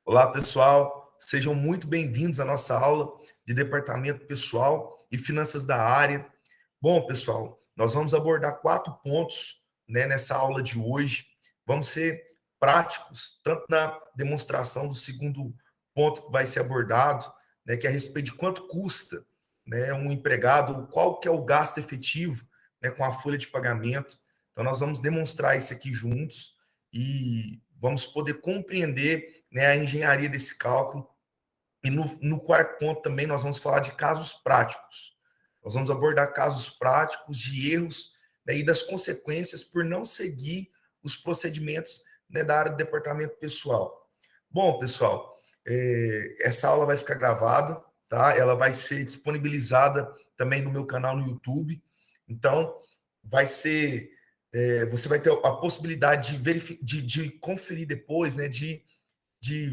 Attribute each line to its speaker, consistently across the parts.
Speaker 1: Olá, pessoal. Sejam muito bem-vindos à nossa aula de Departamento Pessoal e Finanças da área. Bom, pessoal, nós vamos abordar 4 pontos, né, nessa aula de hoje. Vamos ser práticos, tanto na demonstração do segundo ponto que vai ser abordado, né, que é a respeito de quanto custa, né, um empregado, qual que é o gasto efetivo, né, com a folha de pagamento. Então, nós vamos demonstrar isso aqui juntos e vamos poder compreender, né, a engenharia desse cálculo. E no quarto ponto também nós vamos falar de casos práticos. Nós vamos abordar casos práticos de erros, né, e das consequências por não seguir os procedimentos, né, da área do departamento pessoal. Bom, pessoal, essa aula vai ficar gravada, tá? Ela vai ser disponibilizada também no meu canal no YouTube. Então, vai ser, você vai ter a possibilidade de conferir depois, né, de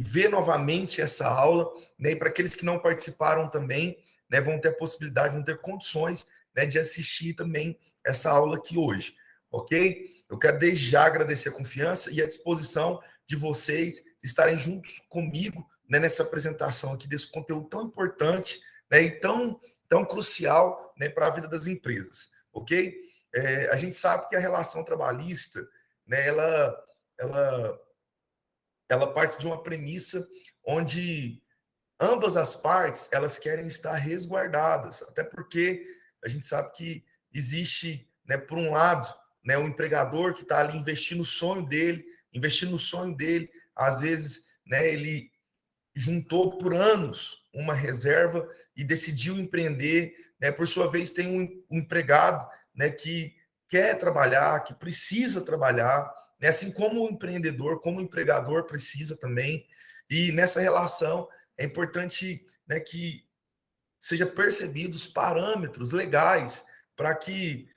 Speaker 1: ver novamente essa aula, né? E para aqueles que não participaram também, né, vão ter a possibilidade, vão ter condições, né, de assistir também essa aula aqui hoje, ok? Eu quero desde já agradecer a confiança e a disposição de vocês estarem juntos comigo, né, nessa apresentação aqui desse conteúdo tão importante, né, e tão crucial, né, para a vida das empresas, ok? A gente sabe que a relação trabalhista, né, ela ela parte de uma premissa onde ambas as partes elas querem estar resguardadas, até porque a gente sabe que existe, né, por um lado, né, o empregador que está ali investindo no sonho dele, às vezes, né, ele juntou por anos uma reserva e decidiu empreender, né, por sua vez tem um empregado, né, que quer trabalhar, que precisa trabalhar, né, assim como o empreendedor, como o empregador precisa também, e nessa relação é importante, né, que seja percebidos parâmetros legais para que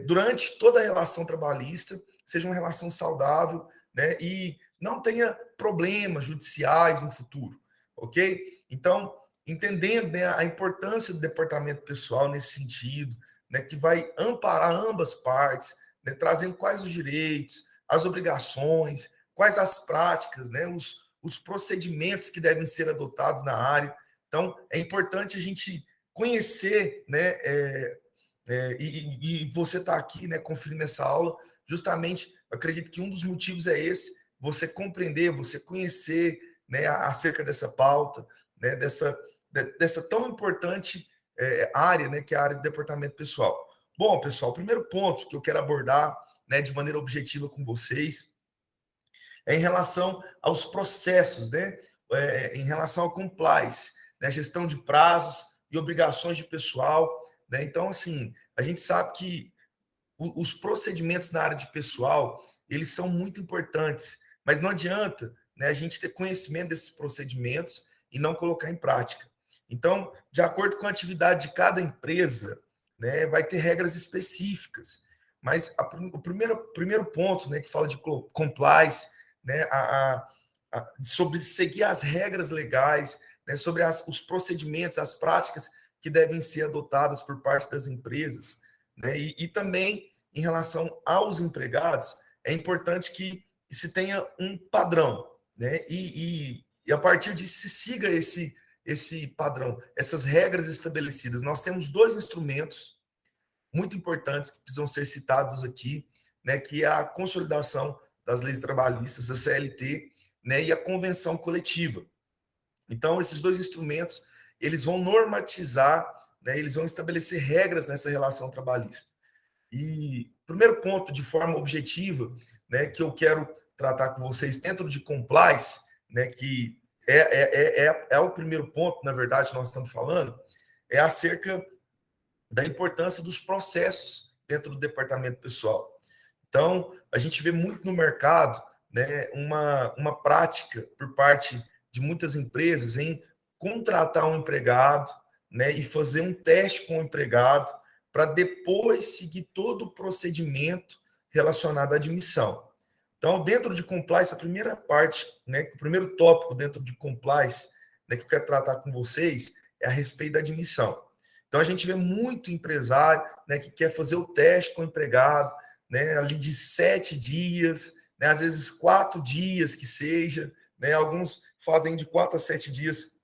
Speaker 1: durante toda a relação trabalhista seja uma relação saudável, né, e não tenha problemas judiciais no futuro, ok? Então, entendendo, né, a importância do departamento pessoal nesse sentido, né, que vai amparar ambas partes, né, trazendo quais os direitos, as obrigações, quais as práticas, né, os procedimentos que devem ser adotados na área. Então, é importante a gente conhecer, né, e você está aqui, né, conferindo essa aula, justamente, eu acredito que um dos motivos é esse, você compreender, você conhecer, né, acerca dessa pauta, né, dessa tão importante área, né, que é a área do departamento pessoal. Bom, pessoal, o primeiro ponto que eu quero abordar, né, de maneira objetiva com vocês é em relação aos processos, né? Em relação ao compliance, né? Gestão de prazos e obrigações de pessoal, né? Então, assim, a gente sabe que os procedimentos na área de pessoal, eles são muito importantes, mas não adianta, né, a gente ter conhecimento desses procedimentos e não colocar em prática. Então, de acordo com a atividade de cada empresa, né, vai ter regras específicas, mas o primeiro ponto, né, que fala de compliance, né, sobre seguir as regras legais, né, sobre os procedimentos, as práticas que devem ser adotadas por parte das empresas, né, e também em relação aos empregados, é importante que se tenha um padrão, né, e a partir disso se siga esse padrão, essas regras estabelecidas. Nós temos dois instrumentos muito importantes que precisam ser citados aqui, né, que é a consolidação das leis trabalhistas, a CLT, né, e a convenção coletiva. Então, esses dois instrumentos, eles vão normatizar, né, eles vão estabelecer regras nessa relação trabalhista. E primeiro ponto, de forma objetiva, né, que eu quero tratar com vocês dentro de compliance, né, que é o primeiro ponto, na verdade, que nós estamos falando, é acerca da importância dos processos dentro do departamento pessoal. Então, a gente vê muito no mercado, né, uma prática por parte de muitas empresas em contratar um empregado, né, e fazer um teste com o empregado para depois seguir todo o procedimento relacionado à admissão. Então, dentro de compliance, a primeira parte, né, o primeiro tópico dentro de compliance, né, que eu quero tratar com vocês é a respeito da admissão. Então, a gente vê muito empresário, né, que quer fazer o teste com o empregado, né, ali de 7 dias, né, às vezes 4 dias que seja, né? Alguns fazem de 4 a 7 dias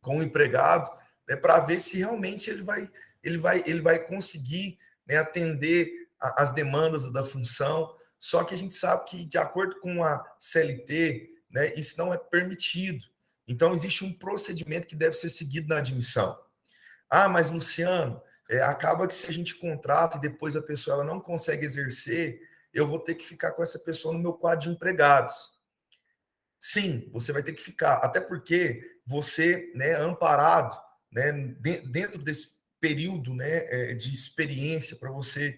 Speaker 1: com o empregado, né, para ver se realmente ele vai conseguir, né, atender as demandas da função. Só que a gente sabe que, de acordo com a CLT, né, isso não é permitido. Então, existe um procedimento que deve ser seguido na admissão. Ah, mas Luciano, acaba que se a gente contrata e depois a pessoa ela não consegue exercer, eu vou ter que ficar com essa pessoa no meu quadro de empregados. Sim, você vai ter que ficar, até porque você, né, amparado, né, dentro desse período, né, de experiência para você,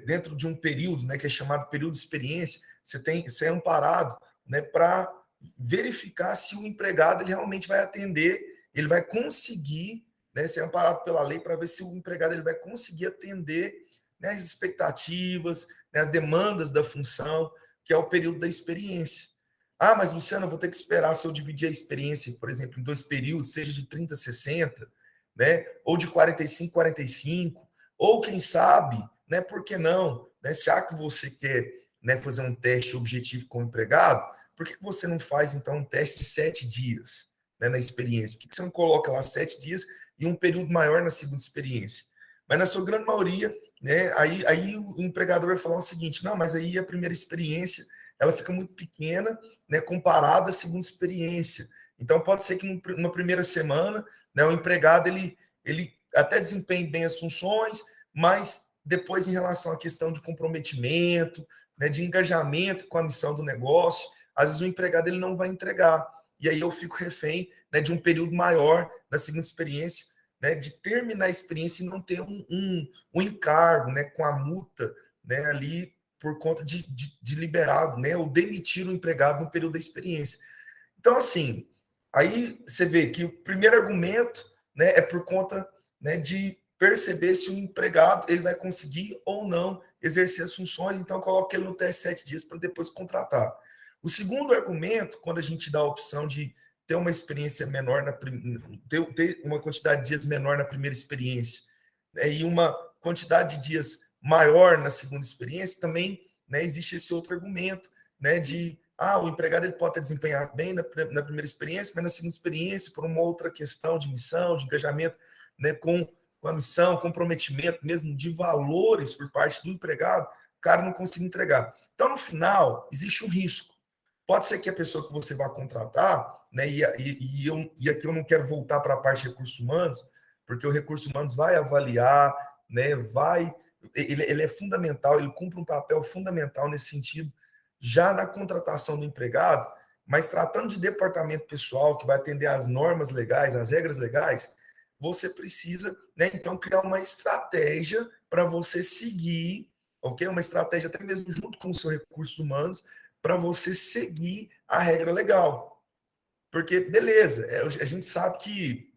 Speaker 1: dentro de um período, né, que é chamado período de experiência, você é amparado, né, para verificar se o empregado ele realmente vai atender, ele vai conseguir, né, ser amparado pela lei para ver se o empregado ele vai conseguir atender, né, as expectativas, né, as demandas da função, que é o período da experiência. Ah, mas Luciano, eu vou ter que esperar se eu dividir a experiência, por exemplo, em 2 períodos, seja de 30 a 60, né? Ou de 45 a 45, ou quem sabe, né? Por que não? Né? Já que você quer, né, fazer um teste objetivo com o empregado, por que você não faz, então, um teste de 7 dias, né, na experiência? Por que você não coloca lá 7 dias e um período maior na segunda experiência? Mas na sua grande maioria, né, aí o empregador vai falar o seguinte: não, mas aí a primeira experiência ela fica muito pequena, né, comparada à segunda experiência. Então, pode ser que numa primeira semana, né, o empregado ele até desempenhe bem as funções, mas depois, em relação à questão de comprometimento, né, de engajamento com a missão do negócio, às vezes o empregado ele não vai entregar. E aí eu fico refém, né, de um período maior da segunda experiência, né, de terminar a experiência e não ter um encargo, né, com a multa, né, ali por conta de liberar, né, ou demitir o empregado no período da experiência. Então, assim, aí você vê que o primeiro argumento, né, é por conta, né, de perceber se o empregado ele vai conseguir ou não exercer as funções, então coloca ele no teste 7 dias para depois contratar. O segundo argumento, quando a gente dá a opção de ter uma experiência menor, ter uma quantidade de dias menor na primeira experiência, né, e uma quantidade de dias maior na segunda experiência, também, né, existe esse outro argumento, né, de o empregado ele pode ter desempenhado bem na primeira experiência, mas na segunda experiência, por uma outra questão de missão, de engajamento, né, com a missão, comprometimento mesmo de valores por parte do empregado, o cara não consegue entregar. Então, no final, existe um risco. Pode ser que a pessoa que você vai contratar, né, e aqui eu não quero voltar para a parte de recursos humanos, porque o recursos humanos vai avaliar, né, ele é fundamental, ele cumpre um papel fundamental nesse sentido, já na contratação do empregado, mas tratando de departamento pessoal que vai atender às normas legais, às regras legais, você precisa, né, então, criar uma estratégia para você seguir, ok? Uma estratégia até mesmo junto com os seus recursos humanos, para você seguir a regra legal. Porque, beleza, a gente sabe que,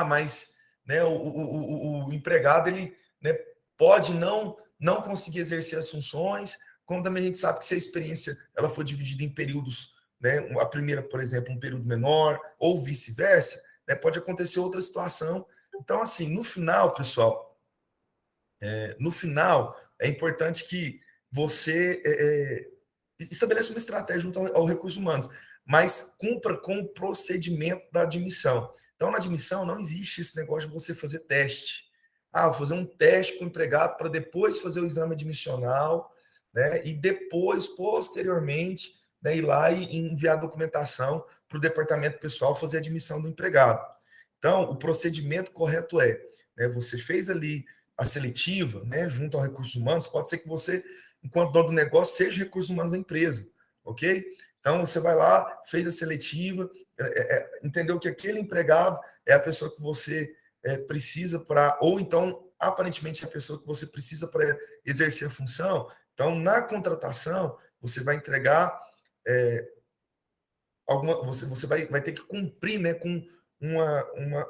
Speaker 1: mas, né, o empregado, ele, né, pode não conseguir exercer as funções, como também a gente sabe que se a experiência ela for dividida em períodos, né, a primeira, por exemplo, um período menor, ou vice-versa, né, pode acontecer outra situação. Então, assim, no final, pessoal, no final, é importante que você estabeleça uma estratégia junto ao recurso humanos, mas cumpra com o procedimento da admissão. Então, na admissão, não existe esse negócio de você fazer teste. Vou fazer um teste com o empregado para depois fazer o exame admissional, né? E depois, posteriormente, né, ir lá e enviar a documentação para o departamento pessoal fazer a admissão do empregado. Então, o procedimento correto né, você fez ali a seletiva, né, junto ao recursos humanos, pode ser que você, enquanto dono do negócio, seja recursos humanos da empresa, ok? Então, você vai lá, fez a seletiva, entendeu que aquele empregado é a pessoa que você precisa para, ou então, aparentemente, é a pessoa que você precisa para exercer a função. Então, na contratação, você vai entregar você vai ter que cumprir, né, com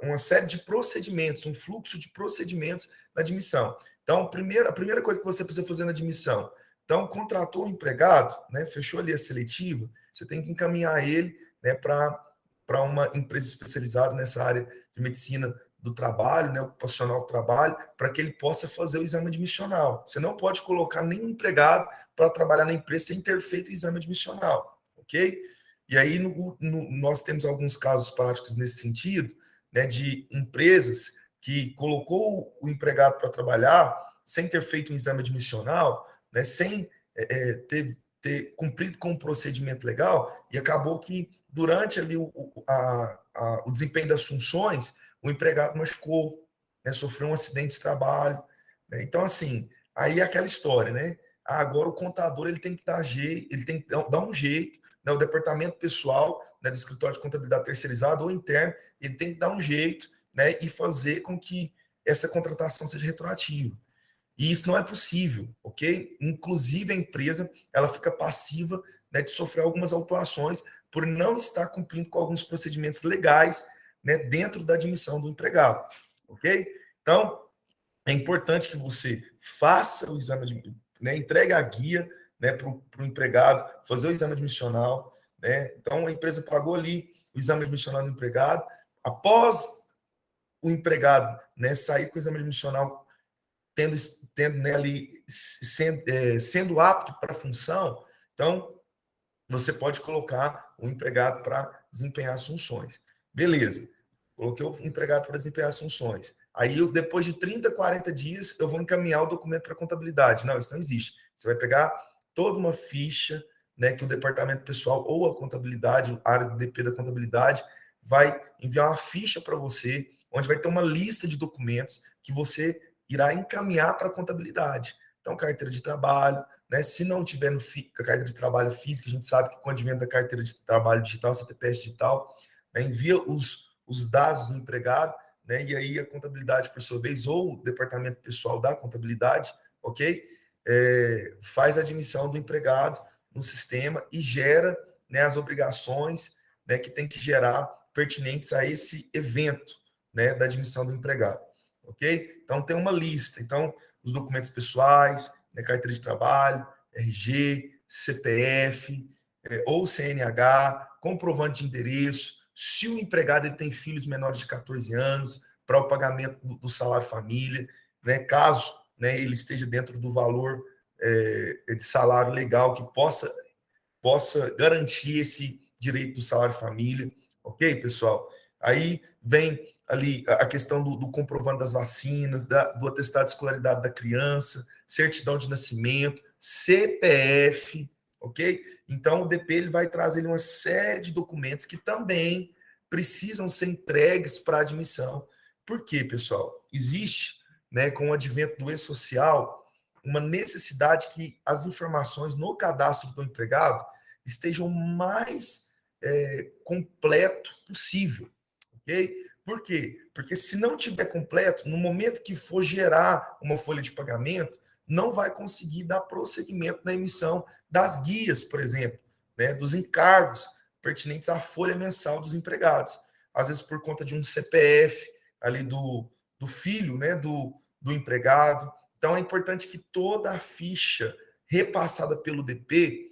Speaker 1: uma série de procedimentos, um fluxo de procedimentos na admissão. Então, a primeira coisa que você precisa fazer na admissão, então, contratou um empregado, né, fechou ali a seletiva, você tem que encaminhar ele, né, para uma empresa especializada nessa área de medicina do trabalho, né, ocupacional do trabalho, para que ele possa fazer o exame admissional. Você não pode colocar nenhum empregado para trabalhar na empresa sem ter feito o exame admissional, ok? E aí nós temos alguns casos práticos nesse sentido, né, de empresas que colocou o empregado para trabalhar sem ter feito um exame admissional, né, sem ter cumprido com o procedimento legal, e acabou que durante ali o desempenho das funções, o empregado machucou, né, sofreu um acidente de trabalho, né? Então, assim, aí é aquela história, né? Agora o contador ele tem que dar jeito, ele tem que dar um jeito, né? O departamento pessoal, né, do escritório de contabilidade terceirizado ou interno, ele tem que dar um jeito, né, e fazer com que essa contratação seja retroativa. E isso não é possível, ok? Inclusive a empresa ela fica passiva, né, de sofrer algumas autuações por não estar cumprindo com alguns procedimentos legais, né, dentro da admissão do empregado, ok? Então é importante que você faça o exame, né, entregue a guia, né, para o empregado fazer o exame admissional, né? Então a empresa pagou ali o exame admissional do empregado, após o empregado, né, sair com o exame admissional tendo, tendo né, ali sendo apto para a função, então você pode colocar o empregado para desempenhar as funções. Beleza, coloquei o empregado para desempenhar as funções. Aí, depois de 30, 40 dias, eu vou encaminhar o documento para a contabilidade. Não, isso não existe. Você vai pegar toda uma ficha, né, que o departamento pessoal ou a contabilidade, a área do DP da contabilidade, vai enviar uma ficha para você, onde vai ter uma lista de documentos que você irá encaminhar para a contabilidade. Então, carteira de trabalho, né? Se não tiver no a carteira de trabalho física, a gente sabe que com o advento da carteira de trabalho digital, CTPS digital, né, envia os dados do empregado, né, e aí a contabilidade, por sua vez, ou o departamento pessoal da contabilidade, ok? Faz a admissão do empregado no sistema e gera, né, as obrigações, né, que tem que gerar pertinentes a esse evento, né, da admissão do empregado, ok? Então tem uma lista. Então, os documentos pessoais, né, carteira de trabalho, RG, CPF, ou CNH, comprovante de endereço, se o empregado ele tem filhos menores de 14 anos, para o pagamento do salário família, né, caso, né, ele esteja dentro do valor de salário legal que possa garantir esse direito do salário família, ok, pessoal? Aí vem ali a questão do comprovante das vacinas, do atestado de escolaridade da criança, certidão de nascimento, CPF, ok? Então, o DP ele vai trazer uma série de documentos que também precisam ser entregues para admissão. Por quê, pessoal? Existe, né, com o advento do e-social, uma necessidade que as informações no cadastro do empregado estejam o mais completo possível, ok? Por quê? Porque se não tiver completo, no momento que for gerar uma folha de pagamento, não vai conseguir dar prosseguimento na emissão das guias, por exemplo, né, dos encargos pertinentes à folha mensal dos empregados. Às vezes por conta de um CPF ali do filho, né, do empregado. Então é importante que toda a ficha repassada pelo DP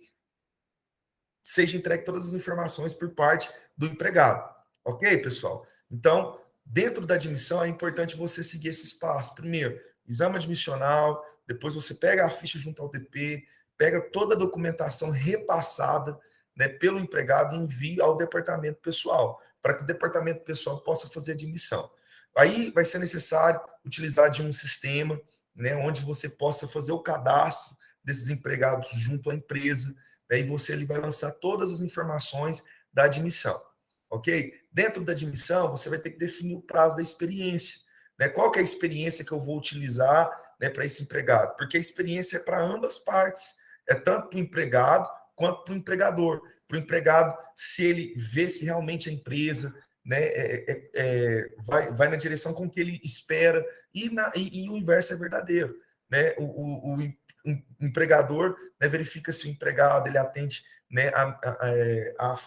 Speaker 1: seja entregue todas as informações por parte do empregado. Ok, pessoal? Então, dentro da admissão, é importante você seguir esses passos. Primeiro, exame admissional, depois você pega a ficha junto ao DP, pega toda a documentação repassada, né, pelo empregado e envia ao departamento pessoal, para que o departamento pessoal possa fazer a admissão. Aí vai ser necessário utilizar de um sistema, né, onde você possa fazer o cadastro desses empregados junto à empresa, aí você ele vai lançar todas as informações da admissão, ok? Dentro da admissão, você vai ter que definir o prazo da experiência, né? Qual que é a experiência que eu vou utilizar, né, para esse empregado? Porque a experiência é para ambas partes, é tanto para o empregado quanto para o empregador. Para o empregado, se ele vê se realmente a empresa, né, vai na direção com que ele espera, e o inverso é verdadeiro, né? O empregador, né, verifica se o empregado ele atende, né,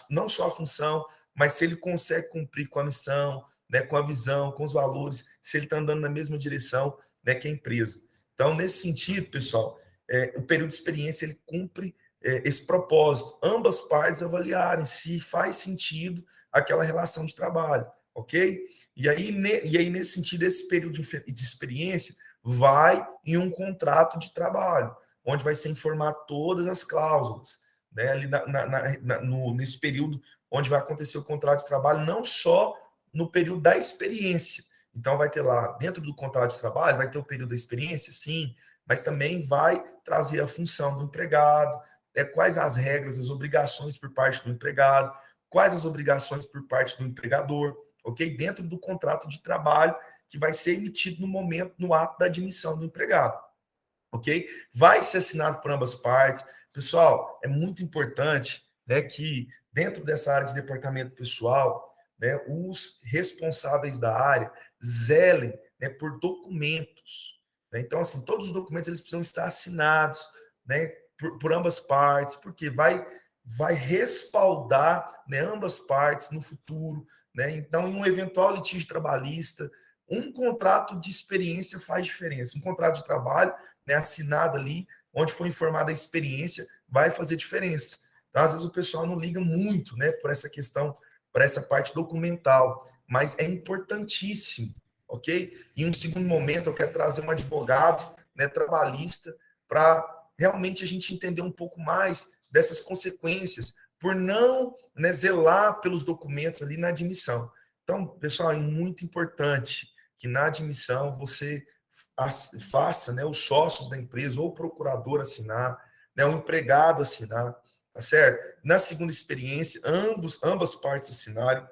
Speaker 1: não só a função, mas se ele consegue cumprir com a missão, né, com a visão, com os valores, se ele está andando na mesma direção, né, que a empresa. Então, nesse sentido, pessoal, o período de experiência ele cumpre esse propósito, ambas partes avaliarem se faz sentido aquela relação de trabalho, ok? E aí nesse sentido, esse período de experiência vai em um contrato de trabalho, onde vai ser informado todas as cláusulas, né, ali nesse período onde vai acontecer o contrato de trabalho, não só no período da experiência. Então, vai ter lá, dentro do contrato de trabalho, vai ter o período da experiência, sim, mas também vai trazer a função do empregado, quais as regras, as obrigações por parte do empregado, quais as obrigações por parte do empregador, ok? Dentro do contrato de trabalho que vai ser emitido no momento, no ato da admissão do empregado, ok? Vai ser assinado por ambas partes. Pessoal, é muito importante, né, que dentro dessa área de departamento pessoal, né, os responsáveis da área zelem, né, por documentos, né? Então, assim, todos os documentos eles precisam estar assinados, né, por ambas partes, porque vai respaldar, né, ambas partes no futuro, né? Então, em um eventual litígio trabalhista, um contrato de experiência faz diferença. Um contrato de trabalho, né, assinado ali, onde foi informada a experiência, vai fazer diferença. Então, às vezes o pessoal não liga muito, né, por essa questão, por essa parte documental, mas é importantíssimo, ok? Em um segundo momento, eu quero trazer um advogado, né, trabalhista, para realmente a gente entender um pouco mais dessas consequências por não, né, zelar pelos documentos ali na admissão. Então, pessoal, é muito importante que na admissão você faça, né, os sócios da empresa ou o procurador assinar, né, o empregado assinar, tá certo? Na segunda experiência, ambas partes assinarem,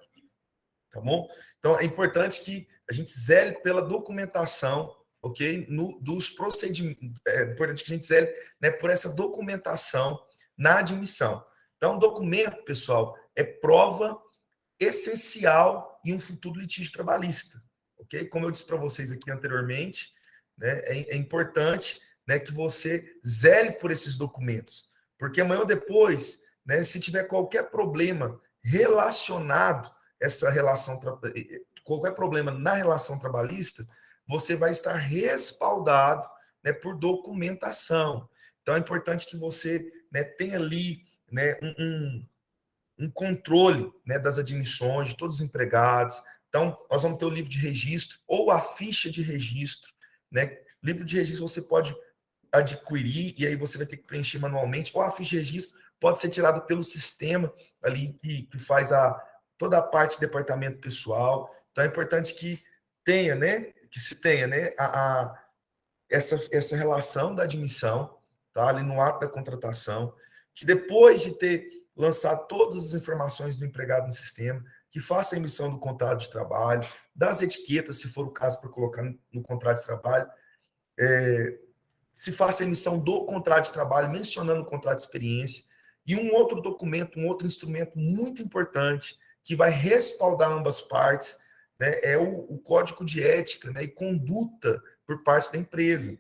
Speaker 1: tá bom? Então é importante que a gente zele pela documentação, ok? Dos procedimentos, é importante que a gente zele, né, por essa documentação na admissão. Então, documento, pessoal, é prova essencial em um futuro litígio trabalhista, ok? Como eu disse para vocês aqui anteriormente, né, é importante, né, que você zele por esses documentos, porque amanhã ou depois, né, se tiver qualquer problema relacionado essa relação, qualquer problema na relação trabalhista, você vai estar respaldado, né, por documentação. Então é importante que você, né, tenha ali, né, um controle, né, das admissões de todos os empregados. Então, nós vamos ter o livro de registro ou a ficha de registro, né? Livro de registro você pode adquirir e aí você vai ter que preencher manualmente, ou a ficha de registro pode ser tirada pelo sistema ali que faz toda a parte de departamento pessoal. Então, é importante que tenha, né? Que se tenha, né? Essa relação da admissão, tá? Ali no ato da contratação, que depois de ter lançado todas as informações do empregado no sistema, que faça a emissão do contrato de trabalho, das etiquetas, se for o caso, para colocar no contrato de trabalho, se faça a emissão do contrato de trabalho, mencionando o contrato de experiência, e um outro documento, um outro instrumento muito importante, que vai respaldar ambas partes, né, é o código de ética, né, e conduta por parte da empresa.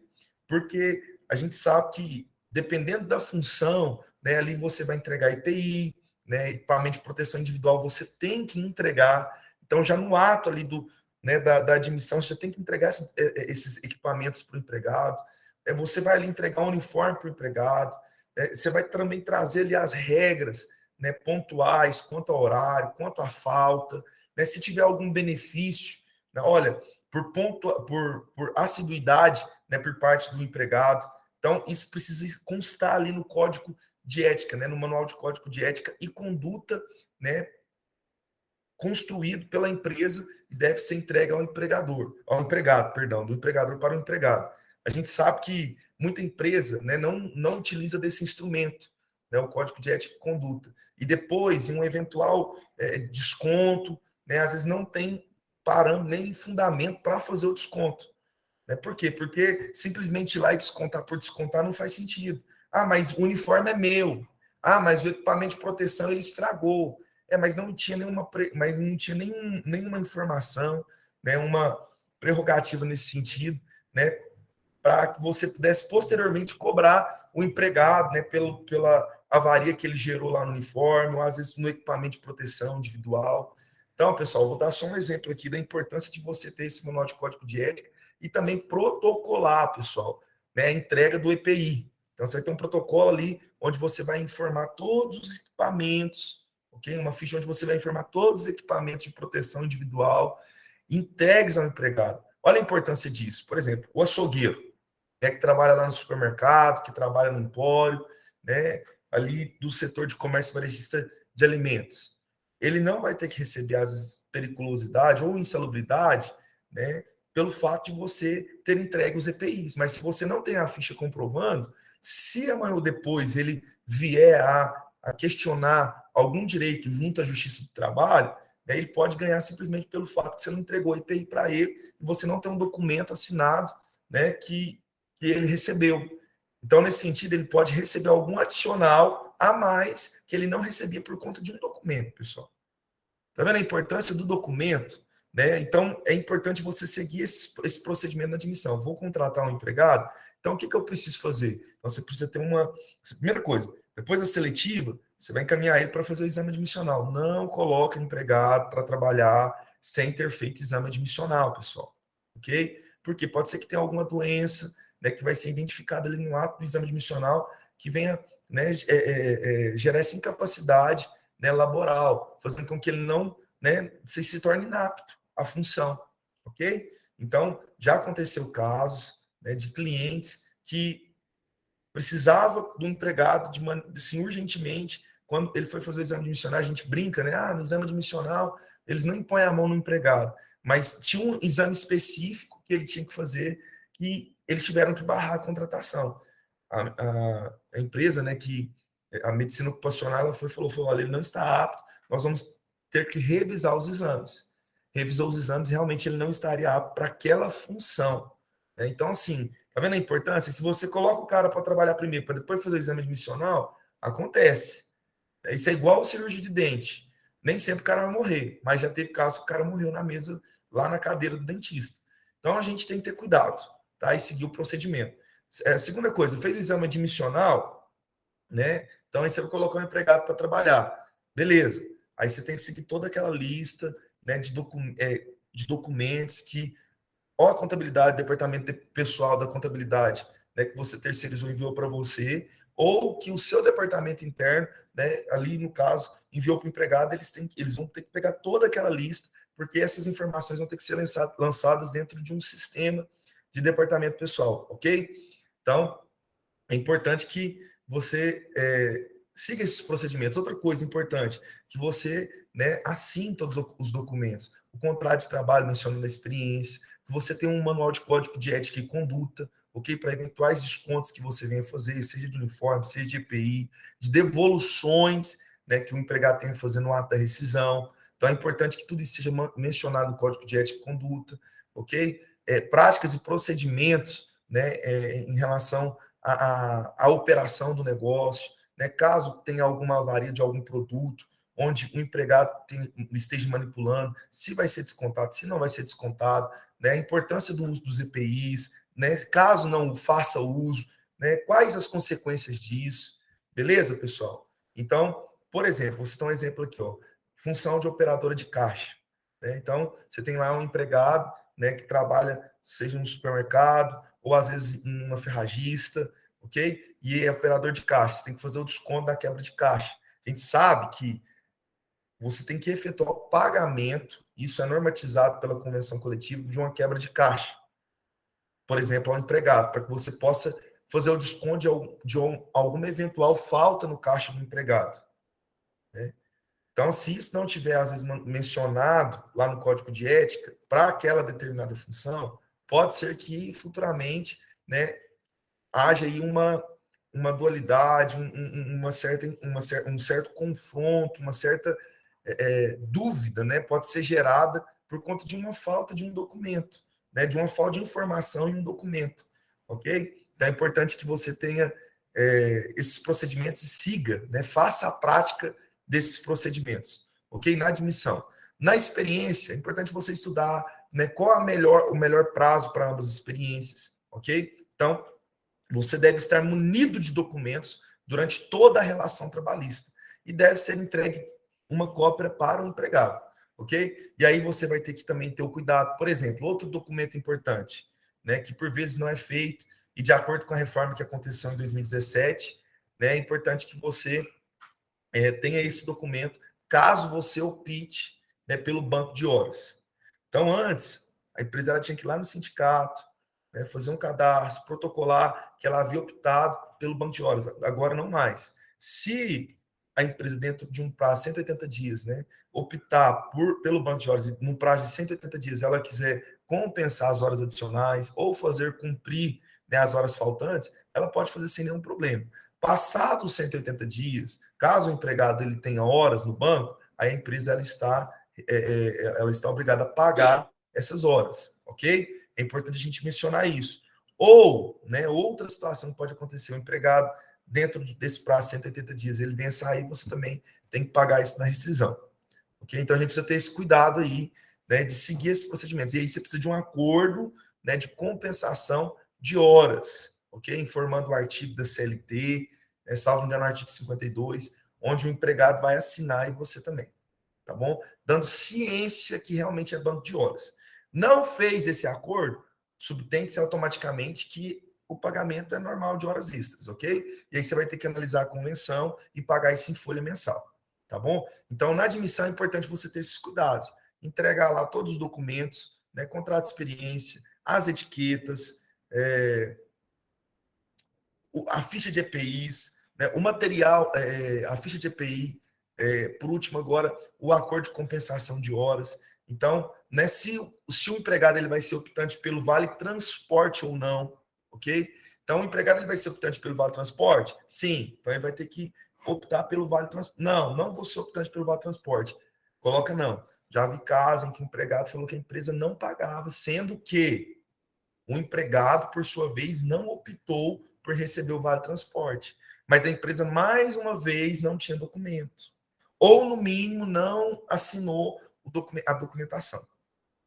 Speaker 1: Porque a gente sabe que, dependendo da função, né, ali você vai entregar EPI, né, equipamento de proteção individual, você tem que entregar. Então, já no ato ali né, da admissão, você já tem que entregar esses equipamentos para o empregado. Você vai ali entregar um uniforme para o empregado, você vai também trazer ali as regras, né, pontuais, quanto ao horário, quanto à falta, né, se tiver algum benefício, né, olha, por assiduidade, né, por parte do empregado. Então, isso precisa constar ali no código de ética, né, no manual de código de ética e conduta, né, construído pela empresa e deve ser entregue ao empregado, perdão, do empregador para o empregado. A gente sabe que muita empresa, né, não utiliza desse instrumento, né, o código de ética e conduta. E depois, em um eventual desconto, né, às vezes não tem parâmetro nem fundamento para fazer o desconto. Né? Por quê? Porque simplesmente ir lá e descontar por descontar não faz sentido. Ah, mas o uniforme é meu. Ah, mas o equipamento de proteção ele estragou. Mas não tinha nenhuma informação, né, uma prerrogativa nesse sentido, né, para que você pudesse posteriormente cobrar o empregado, né, pela avaria que ele gerou lá no uniforme, ou às vezes no equipamento de proteção individual. Então, pessoal, vou dar só um exemplo aqui da importância de você ter esse manual de código de ética e também protocolar, pessoal, né, a entrega do EPI. Então, você vai ter um protocolo ali onde você vai informar todos os equipamentos, ok? Uma ficha onde você vai informar todos os equipamentos de proteção individual entregues ao empregado. Olha a importância disso. Por exemplo, o açougueiro, né, que trabalha lá no supermercado, que trabalha no empório, né? ali do setor de comércio varejista de alimentos. Ele não vai ter que receber, às vezes, periculosidade ou insalubridade, né, pelo fato de você ter entregue os EPIs. Mas se você não tem a ficha comprovando, se amanhã ou depois ele vier a questionar algum direito junto à Justiça do Trabalho, né, ele pode ganhar simplesmente pelo fato que você não entregou o EPI para ele e você não tem um documento assinado, né, que ele recebeu. Então, nesse sentido, ele pode receber algum adicional a mais que ele não recebia por conta de um documento, pessoal. Tá vendo a importância do documento? Né? Então, é importante você seguir esse procedimento na admissão. Vou contratar um empregado, então o que eu preciso fazer? Então, você precisa ter uma. Primeira coisa, depois da seletiva, você vai encaminhar ele para fazer o exame admissional. Não coloque empregado para trabalhar sem ter feito exame admissional, pessoal. Ok? Porque pode ser que tenha alguma doença, né, que vai ser identificada ali no ato do exame admissional que venha, né, gerar essa incapacidade, né, laboral, fazendo com que ele não, né, se torne inapto à função, ok? Então, já aconteceu casos, né, de clientes que precisava do empregado assim, urgentemente. Quando ele foi fazer o exame admissional, a gente brinca, né? No exame admissional, eles não impõem a mão no empregado, mas tinha um exame específico que ele tinha que fazer que eles tiveram que barrar a contratação. A empresa, né, que a medicina ocupacional, ela falou, olha, ele não está apto, nós vamos ter que revisar os exames. Revisou os exames, realmente ele não estaria apto para aquela função. Né? Então, assim, tá vendo a importância? Se você coloca o cara para trabalhar primeiro, para depois fazer o exame admissional, acontece. Isso é igual ao cirurgia de dente. Nem sempre o cara vai morrer, mas já teve caso que o cara morreu na mesa, lá na cadeira do dentista. Então, a gente tem que ter cuidado, tá? E seguir o procedimento. Segunda coisa, fez o exame admissional, né? Então, aí você vai colocar um empregado para trabalhar. Beleza. Aí você tem que seguir toda aquela lista, né, de documentos que ou a contabilidade, departamento pessoal da contabilidade, né, que você terceirizou enviou para você, ou que o seu departamento interno, né, ali no caso, enviou para o empregado, eles vão ter que pegar toda aquela lista, porque essas informações vão ter que ser lançadas dentro de um sistema de departamento pessoal, ok? Então, é importante que você siga esses procedimentos. Outra coisa importante, que você, né, assine todos os documentos. O contrato de trabalho mencionando a experiência, que você tenha um manual de código de ética e conduta, ok? Para eventuais descontos que você venha fazer, seja de uniforme, seja de EPI, de devoluções, né, que o empregado tenha que fazer no ato da rescisão. Então é importante que tudo isso seja mencionado no código de ética e conduta, ok? Práticas e procedimentos, né, em relação à operação do negócio, né? Caso tenha alguma avaria de algum produto, onde o empregado esteja manipulando, se vai ser descontado, se não vai ser descontado, né? A importância do uso dos EPIs, né? Caso não faça uso, né? Quais as consequências disso, beleza, pessoal? Então, por exemplo, vou citar um exemplo aqui, ó, função de operadora de caixa. Né? Então, você tem lá um empregado, né, que trabalha, seja no supermercado, ou às vezes em uma ferragista, ok? E é operador de caixa, você tem que fazer o desconto da quebra de caixa. A gente sabe que você tem que efetuar o pagamento, isso é normatizado pela convenção coletiva, de uma quebra de caixa, por exemplo, ao empregado, para que você possa fazer o desconto de alguma eventual falta no caixa do empregado. Né? Então, se isso não tiver, às vezes, mencionado lá no código de ética, para aquela determinada função, pode ser que futuramente, né, haja aí uma dualidade, um certo confronto, uma certa dúvida, né, pode ser gerada por conta de uma falta de um documento, né, de uma falta de informação em um documento, ok? Então é importante que você tenha esses procedimentos e siga, né, faça a prática desses procedimentos, ok? Na admissão. Na experiência, é importante você estudar, né, qual o melhor prazo para ambas as experiências, ok? Então, você deve estar munido de documentos durante toda a relação trabalhista e deve ser entregue uma cópia para o empregado, ok? E aí você vai ter que também ter o cuidado. Por exemplo, outro documento importante, né, que por vezes não é feito e de acordo com a reforma que aconteceu em 2017, né, é importante que você tenha esse documento caso você opte, né, pelo banco de horas. Então, antes, a empresa ela tinha que ir lá no sindicato, né, fazer um cadastro, protocolar que ela havia optado pelo banco de horas. Agora, não mais. Se a empresa, dentro de um prazo de 180 dias, né, optar pelo banco de horas, e num prazo de 180 dias, ela quiser compensar as horas adicionais ou fazer cumprir, né, as horas faltantes, ela pode fazer sem nenhum problema. Passados os 180 dias, caso o empregado ele tenha horas no banco, a empresa ela está obrigada a pagar essas horas, ok? É importante a gente mencionar isso. Ou, né, outra situação que pode acontecer, o empregado, dentro desse prazo de 180 dias, ele vem a sair, você também tem que pagar isso na rescisão, ok? Então a gente precisa ter esse cuidado aí, né, de seguir esses procedimentos. E aí você precisa de um acordo, né, de compensação de horas, ok? Informando o artigo da CLT, salvo engano, o artigo 52, onde o empregado vai assinar e você também, tá bom? Dando ciência que realmente é banco de horas. Não fez esse acordo, subtende-se automaticamente que o pagamento é normal de horas extras, ok? E aí você vai ter que analisar a convenção e pagar isso em folha mensal, tá bom? Então, na admissão é importante você ter esses cuidados. Entregar lá todos os documentos, né, contrato de experiência, as etiquetas, a ficha de EPIs, né, o material, a ficha de EPI, por último agora, o acordo de compensação de horas. Então, né, se o empregado ele vai ser optante pelo vale transporte ou não, ok? Então, o empregado ele vai ser optante pelo vale transporte? Sim. Então, ele vai ter que optar pelo vale transporte. Não, não vou ser optante pelo vale transporte. Coloca não. Já vi casos em que o empregado falou que a empresa não pagava, sendo que o empregado, por sua vez, não optou por receber o vale transporte, mas a empresa, mais uma vez, não tinha documento. Ou, no mínimo, não assinou a documentação.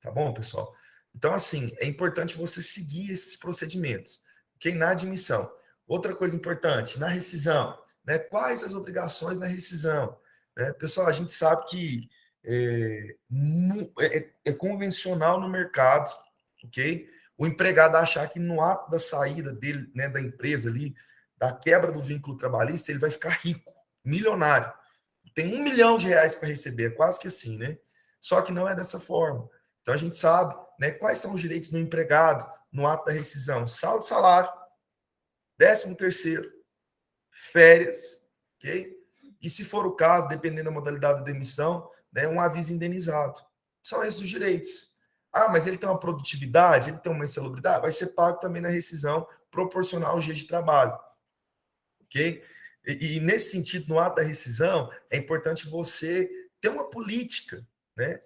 Speaker 1: Tá bom, pessoal? Então, assim, é importante você seguir esses procedimentos. Ok? Na admissão. Outra coisa importante, na rescisão. Né? Quais as obrigações na rescisão? Né? Pessoal, a gente sabe que é convencional no mercado, ok? O empregado achar que no ato da saída dele, né, da empresa ali, da quebra do vínculo trabalhista, ele vai ficar rico, milionário. Tem R$ 1 milhão para receber, é quase que assim, né? Só que não é dessa forma. Então a gente sabe, né, quais são os direitos do empregado no ato da rescisão: saldo de salário, 13º, férias, ok? E se for o caso, dependendo da modalidade da demissão, né, um aviso indenizado. São esses os direitos. Ah, mas ele tem uma produtividade, ele tem uma insalubridade, vai ser pago também na rescisão proporcional ao dia de trabalho, ok? E nesse sentido, no ato da rescisão, é importante você ter uma política, né,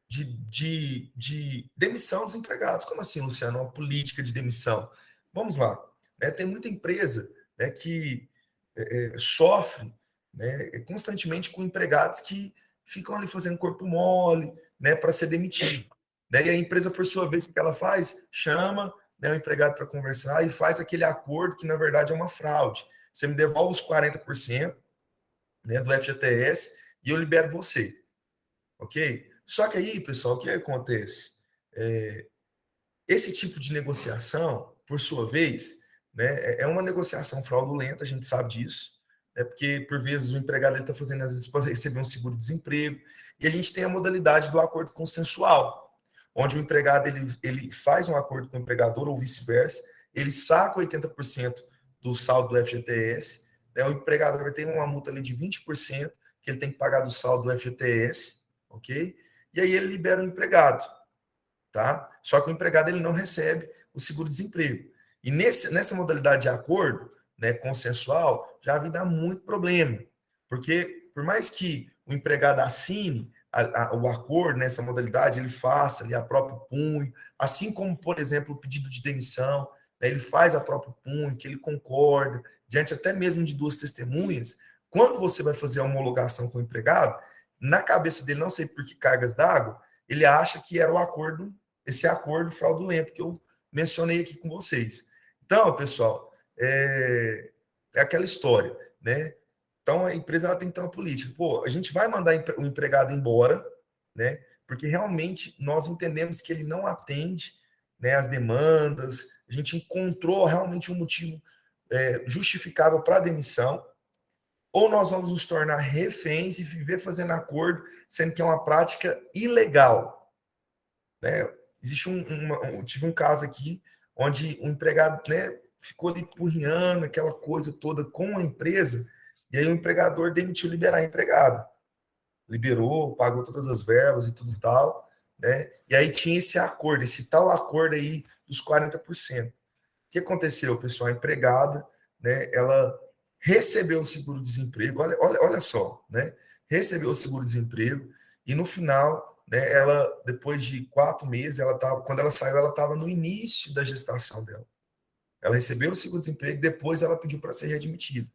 Speaker 1: de demissão dos empregados. Como assim, Luciano? Uma política de demissão? Vamos lá. Né? Tem muita empresa, né, que sofre, né, constantemente com empregados que ficam ali fazendo corpo mole, né, para ser demitido. Né? E a empresa, por sua vez, o que ela faz? Chama, né, o empregado para conversar e faz aquele acordo que, na verdade, é uma fraude. Você me devolve os 40%, né, do FGTS e eu libero você. Ok? Só que aí, pessoal, o que acontece? Esse tipo de negociação, por sua vez, né, é uma negociação fraudulenta, a gente sabe disso, né, porque por vezes o empregado está fazendo, às vezes, para receber um seguro-desemprego, e a gente tem a modalidade do acordo consensual, onde o empregado ele faz um acordo com o empregador ou vice-versa, ele saca 80% do saldo do FGTS, né, o empregador vai ter uma multa ali de 20% que ele tem que pagar do saldo do FGTS, ok? E aí ele libera o empregado, tá? Só que o empregado ele não recebe o seguro-desemprego. E nessa modalidade de acordo, né, consensual, já vai dar muito problema, porque por mais que o empregado assine o acordo nessa modalidade, ele faça ali a próprio punho, assim como, por exemplo, o pedido de demissão, né, ele faz a próprio punho, que ele concorda, diante até mesmo de duas testemunhas. Quando você vai fazer a homologação com o empregado, na cabeça dele, não sei por que cargas d'água, ele acha que era o acordo, esse acordo fraudulento que eu mencionei aqui com vocês. Então, pessoal, é aquela história, né? Então, a empresa ela tem que ter uma política. Pô, a gente vai mandar o empregado embora, né? Porque realmente nós entendemos que ele não atende, né, as demandas, a gente encontrou realmente um motivo justificável para a demissão, ou nós vamos nos tornar reféns e viver fazendo acordo, sendo que é uma prática ilegal, né? Existe tive um caso aqui onde o empregado, né, ficou ali porrinhando aquela coisa toda com a empresa, E aí o empregador demitiu liberar a empregada. Liberou, pagou todas as verbas e tudo tal, né? E aí tinha esse acordo, esse tal acordo aí dos 40%. O que aconteceu, pessoal? A empregada, né, ela recebeu o seguro-desemprego, olha só, né? Recebeu o seguro-desemprego e no final, né, ela, depois de 4 meses, quando ela saiu, ela estava no início da gestação dela. Ela recebeu o seguro-desemprego, depois ela pediu para ser readmitida.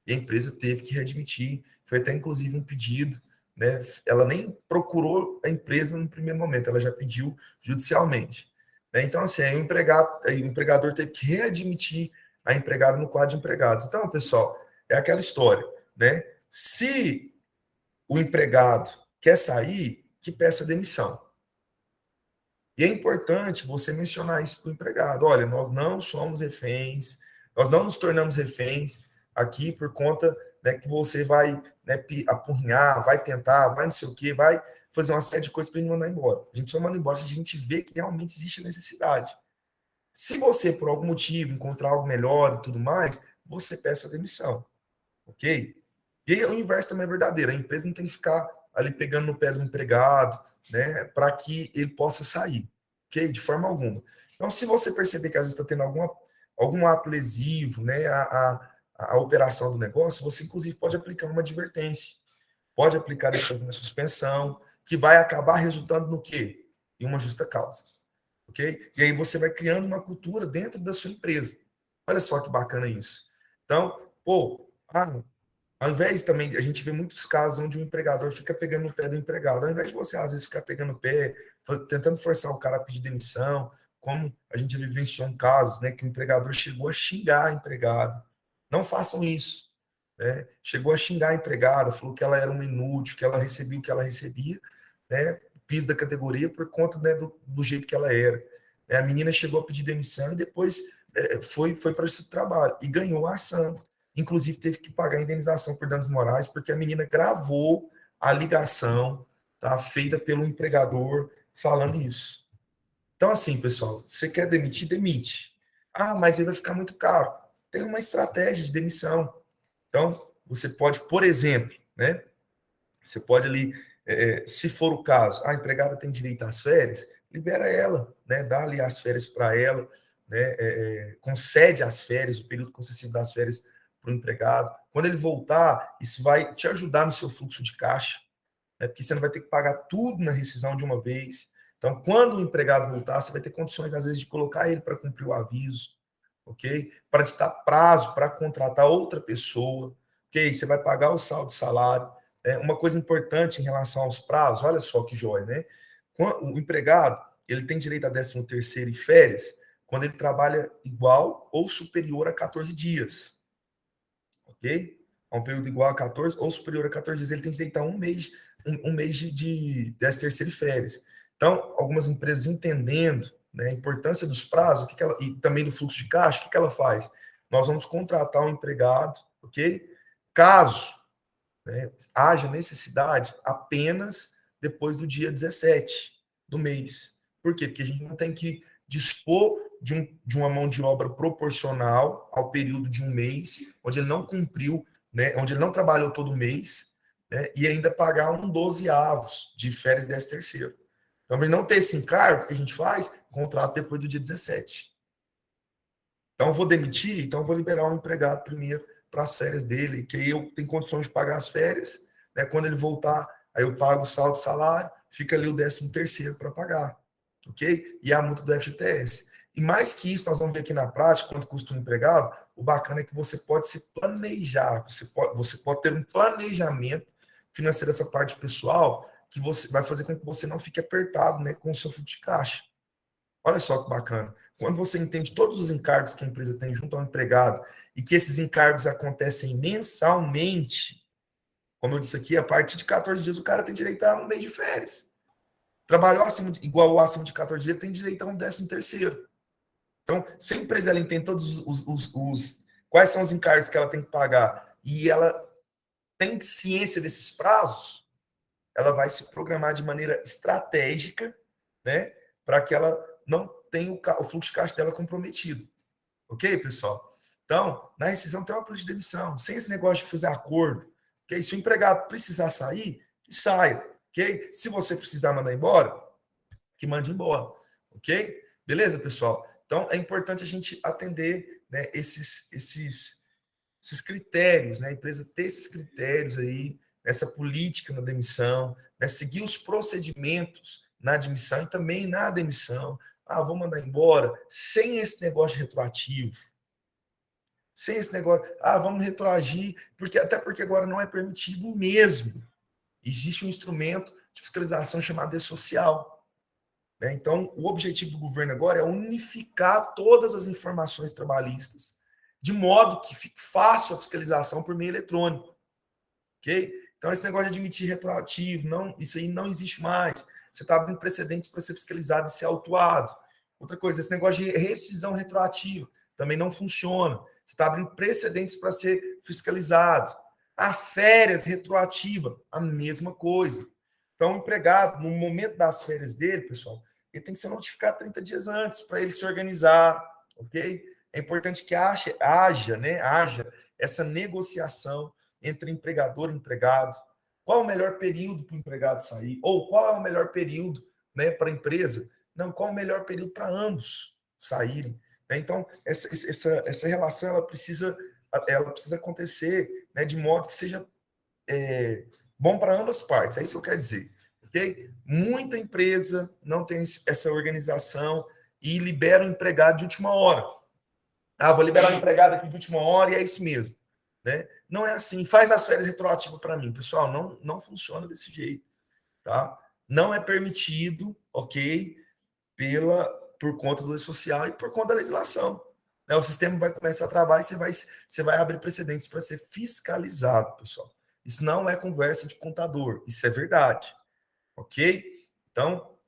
Speaker 1: E a empresa teve que readmitir, foi até inclusive um pedido, né? Ela nem procurou a empresa no primeiro momento, ela já pediu judicialmente. Né? Então, assim, o empregador teve que readmitir a empregada no quadro de empregados. Então, pessoal, é aquela história, né? Se o empregado quer sair, que peça demissão. E é importante você mencionar isso para o empregado. Olha, nós não somos reféns, nós não nos tornamos reféns aqui por conta, né, que você vai, né, apurrinhar, vai tentar, vai não sei o quê, vai fazer uma série de coisas para ele mandar embora. A gente só manda embora se a gente vê que realmente existe necessidade. Se você, por algum motivo, encontrar algo melhor e tudo mais, você peça a demissão, ok? E o inverso também é verdadeiro. A empresa não tem que ficar ali pegando no pé do empregado, né, para que ele possa sair, ok? De forma alguma. Então, se você perceber que às vezes está tendo algum ato lesivo, né, a operação do negócio, você inclusive pode aplicar uma advertência, pode aplicar depois uma suspensão, que vai acabar resultando no quê? Em uma justa causa, ok? E aí você vai criando uma cultura dentro da sua empresa. Olha só que bacana isso. Então, pô, ao invés também, a gente vê muitos casos onde o empregador fica pegando no pé do empregado. Ao invés de você, às vezes, ficar pegando o pé, tentando forçar o cara a pedir demissão, como a gente vivenciou um caso, né, que o empregador chegou a xingar a empregada. Não façam isso. Né? Chegou a xingar a empregada, falou que ela era uma inútil, que ela recebia o que ela recebia, né, piso da categoria por conta, né, do jeito que ela era. A menina chegou a pedir demissão e depois foi para esse trabalho e ganhou a ação. Inclusive, teve que pagar a indenização por danos morais, porque a menina gravou a ligação, tá, feita pelo empregador falando isso. Então, assim, pessoal, você quer demitir, demite. Ah, mas aí vai ficar muito caro. Tem uma estratégia de demissão. Então, você pode, por exemplo, né? Você pode ali, se for o caso, a empregada tem direito às férias, libera ela, né? Dá ali as férias para ela, né? Concede as férias, o período concessivo das férias para o empregado. Quando ele voltar, isso vai te ajudar no seu fluxo de caixa, né? Porque você não vai ter que pagar tudo na rescisão de uma vez. Então, quando o empregado voltar, você vai ter condições, às vezes, de colocar ele para cumprir o aviso, ok? Para te dar prazo para contratar outra pessoa, ok? Você vai pagar o saldo de salário. Uma coisa importante em relação aos prazos, olha só que joia, né? O empregado, ele tem direito a 13º e férias quando ele trabalha igual ou superior a 14 dias, ok? A um período igual a 14 ou superior a 14 dias, ele tem direito a um mês de 13º e férias. Então, algumas empresas entendendo, né, a importância dos prazos, e também do fluxo de caixa, o que ela faz? Nós vamos contratar um empregado, ok? Caso, né, haja necessidade, apenas depois do dia 17 do mês. Por quê? Porque a gente não tem que dispor de uma mão de obra proporcional ao período de um mês, onde ele não cumpriu, né, onde ele não trabalhou todo mês, né, e ainda pagar um 12avos de férias 13º. Então, para não ter esse encargo, o que a gente faz? Contrato depois do dia 17. Então, eu vou demitir, então eu vou liberar o empregado primeiro para as férias dele, que aí eu tenho condições de pagar as férias, né? Quando ele voltar, aí eu pago o saldo de salário, fica ali o 13º para pagar, ok? E a multa do FGTS. E mais que isso, nós vamos ver aqui na prática, quanto custa um empregado, o bacana é que você pode se planejar, você pode ter um planejamento financeiro dessa parte pessoal, que você vai fazer com que você não fique apertado, né, com o seu fluxo de caixa. Olha só que bacana. Quando você entende todos os encargos que a empresa tem junto ao empregado e que esses encargos acontecem mensalmente, como eu disse aqui, a partir de 14 dias o cara tem direito a um mês de férias. Trabalhou igual ou acima de 14 dias, tem direito a um 13º. Então, se a empresa ela entende todos quais são os encargos que ela tem que pagar e ela tem ciência desses prazos, ela vai se programar de maneira estratégica, né, para que ela não tenha o fluxo de caixa dela comprometido. Ok, pessoal? Então, na rescisão tem uma política de demissão, sem esse negócio de fazer acordo. Okay? Se o empregado precisar sair, que saia. Okay? Se você precisar mandar embora, que mande embora. Ok? Beleza, pessoal? Então, é importante a gente atender, né, esses critérios, né? A empresa ter esses critérios aí, essa política na demissão, né? Seguir os procedimentos na admissão e também na demissão. Ah, vou mandar embora, sem esse negócio de retroativo. Sem esse negócio, ah, vamos retroagir, porque até porque agora não é permitido mesmo. Existe um instrumento de fiscalização chamado E-Social. Né? Então, o objetivo do governo agora é unificar todas as informações trabalhistas, de modo que fique fácil a fiscalização por meio eletrônico. Ok? Então, esse negócio de admitir retroativo, não, isso aí não existe mais. Você está abrindo precedentes para ser fiscalizado e ser autuado. Outra coisa, esse negócio de rescisão retroativa também não funciona. Você está abrindo precedentes para ser fiscalizado. A férias retroativa, a mesma coisa. Então, o empregado, no momento das férias dele, pessoal, ele tem que ser notificado 30 dias antes para ele se organizar, ok? É importante que haja essa negociação entre empregador e empregado. Qual é o melhor período para o empregado sair? Ou qual é o melhor período, né, para a empresa? Não, qual é o melhor período para ambos saírem? Então, essa relação ela precisa acontecer, né, de modo que seja bom para ambas partes. É isso que eu quero dizer. Okay? Muita empresa não tem essa organização e libera o empregado de última hora. Ah, vou liberar o empregado aqui de última hora e é isso mesmo. Né? Não é assim. Faz as férias retroativas para mim. Pessoal, não funciona desse jeito. Tá? Não é permitido, ok? Por conta do social e por conta da legislação. Né? O sistema vai começar a trabalhar e você vai abrir precedentes para ser fiscalizado, pessoal. Isso não é conversa de contador, isso é verdade. Ok? Então,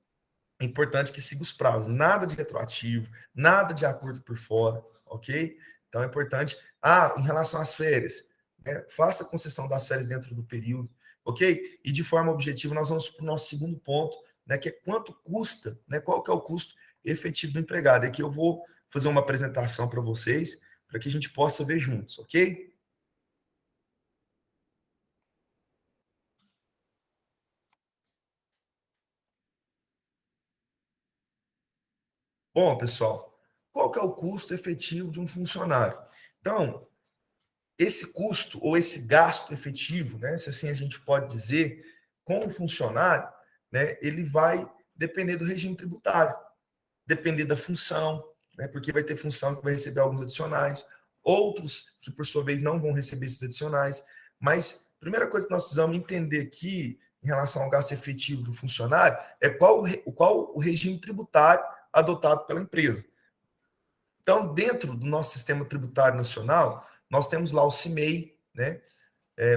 Speaker 1: é importante que siga os prazos. Nada de retroativo, nada de acordo por fora, ok? Então é importante. Ah, em relação às férias, né, faça a concessão das férias dentro do período, ok? E de forma objetiva, nós vamos para o nosso segundo ponto, né, que é quanto custa, né? Qual que é o custo efetivo do empregado? Aqui eu vou fazer uma apresentação para vocês, para que a gente possa ver juntos, ok? Bom, pessoal, qual que é o custo efetivo de um funcionário? Então, esse custo ou esse gasto efetivo, né, se assim a gente pode dizer, com o funcionário, né, ele vai depender do regime tributário, depender da função, né, porque vai ter função que vai receber alguns adicionais, outros que, por sua vez, não vão receber esses adicionais. Mas a primeira coisa que nós precisamos entender aqui, em relação ao gasto efetivo do funcionário, é qual o regime tributário adotado pela empresa. Então, dentro do nosso sistema tributário nacional, nós temos lá o CIMEI, né?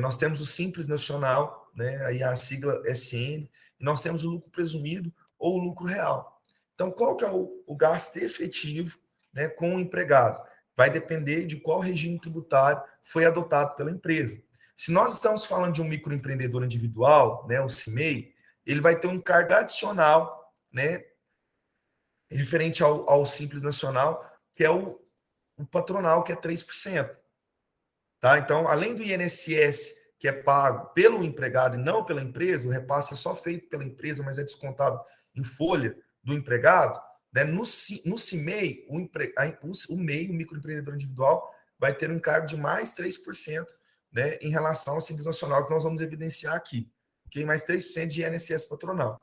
Speaker 1: Nós temos o Simples Nacional, né? Aí a sigla SN, e nós temos o lucro presumido ou o lucro real. Então, qual que é o gasto efetivo, né, com o empregado? Vai depender de qual regime tributário foi adotado pela empresa. Se nós estamos falando de um microempreendedor individual, né, o CIMEI, ele vai ter um encargo adicional, né, referente ao Simples Nacional, que é o patronal, que é 3%. Tá? Então, além do INSS, que é pago pelo empregado e não pela empresa, o repasse é só feito pela empresa, mas é descontado em folha do empregado, né? No CIMEI, o MEI, o microempreendedor individual, vai ter um encargo de mais 3%, né, em relação ao Simples Nacional, que nós vamos evidenciar aqui. Okay? Mais 3% de INSS patronal.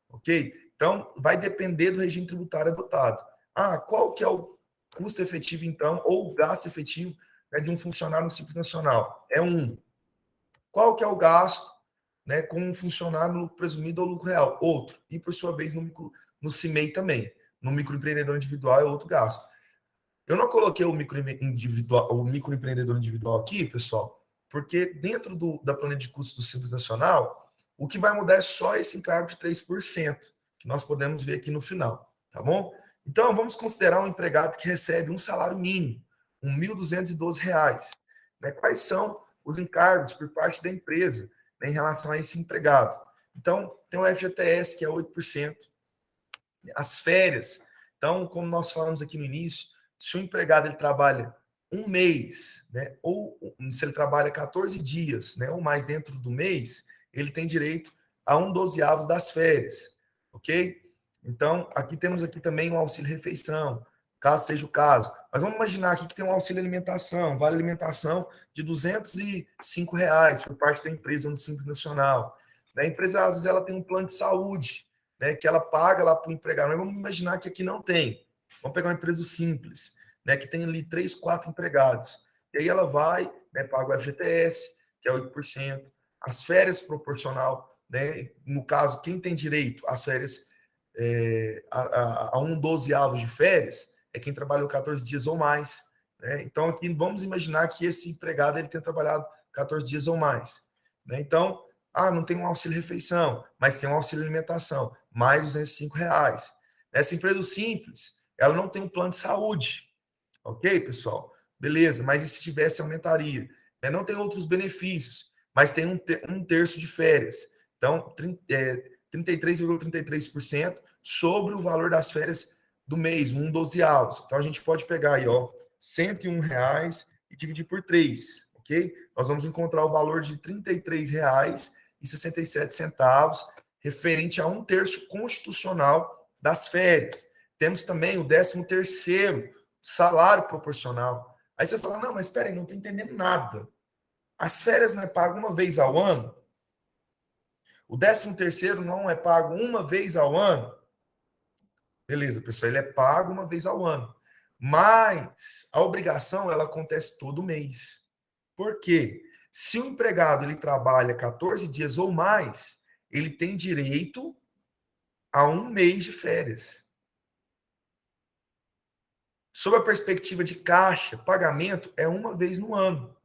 Speaker 1: Ok? Então, vai depender do regime tributário adotado. Ah, qual que é o custo efetivo, então, ou o gasto efetivo, né, de um funcionário no Simples Nacional? É um. Qual que é o gasto, né, com um funcionário no lucro presumido ou lucro real? Outro. E, por sua vez, no CIMEI também. No microempreendedor individual é outro gasto. Eu não coloquei o microempreendedor individual aqui, pessoal, porque dentro da planilha de custos do Simples Nacional, o que vai mudar é só esse encargo de 3%, que nós podemos ver aqui no final, tá bom? Então, vamos considerar um empregado que recebe um salário mínimo, R$ 1.212. Né? Quais são os encargos por parte da empresa, né, em relação a esse empregado? Então, tem o FGTS, que é 8%, as férias. Então, como nós falamos aqui no início, se o empregado ele trabalha um mês, né? Ou se ele trabalha 14 dias, né? Ou mais dentro do mês, ele tem direito a um dozeavos das férias, ok? Então, aqui temos aqui também o auxílio refeição, caso seja o caso. Mas vamos imaginar aqui que tem um auxílio alimentação, vale alimentação de R$ 205 por parte da empresa no Simples Nacional. A empresa, às vezes, ela tem um plano de saúde, né, que ela paga lá para o empregado. Mas vamos imaginar que aqui não tem. Vamos pegar uma empresa simples, né, que tem ali 3, 4 empregados. E aí ela vai, né, paga o FGTS, que é 8%, as férias proporcional, né, no caso, quem tem direito às férias a um dozeavos de férias é quem trabalhou 14 dias ou mais. Né? Então, aqui vamos imaginar que esse empregado ele tenha trabalhado 14 dias ou mais. Né? Então, não tem um auxílio refeição, mas tem um auxílio alimentação, mais R$ 205. Essa empresa simples, ela não tem um plano de saúde. Ok, pessoal? Beleza, mas e se tivesse, aumentaria. Não tem outros benefícios, mas tem um terço de férias. Então, 33,33% sobre o valor das férias do mês, um dozeavos. Então, a gente pode pegar aí, ó, R$ 101 e dividir por 3, ok? Nós vamos encontrar o valor de R$ 33,67, referente a um terço constitucional das férias. Temos também o 13º salário proporcional. Aí você fala, não, mas espera aí, não estou entendendo nada. As férias não é pago uma vez ao ano? O 13º não é pago uma vez ao ano? Beleza, pessoal, ele é pago uma vez ao ano. Mas a obrigação, ela acontece todo mês. Por quê? Se o empregado ele trabalha 14 dias ou mais, ele tem direito a um mês de férias. Sob a perspectiva de caixa, pagamento é uma vez no ano.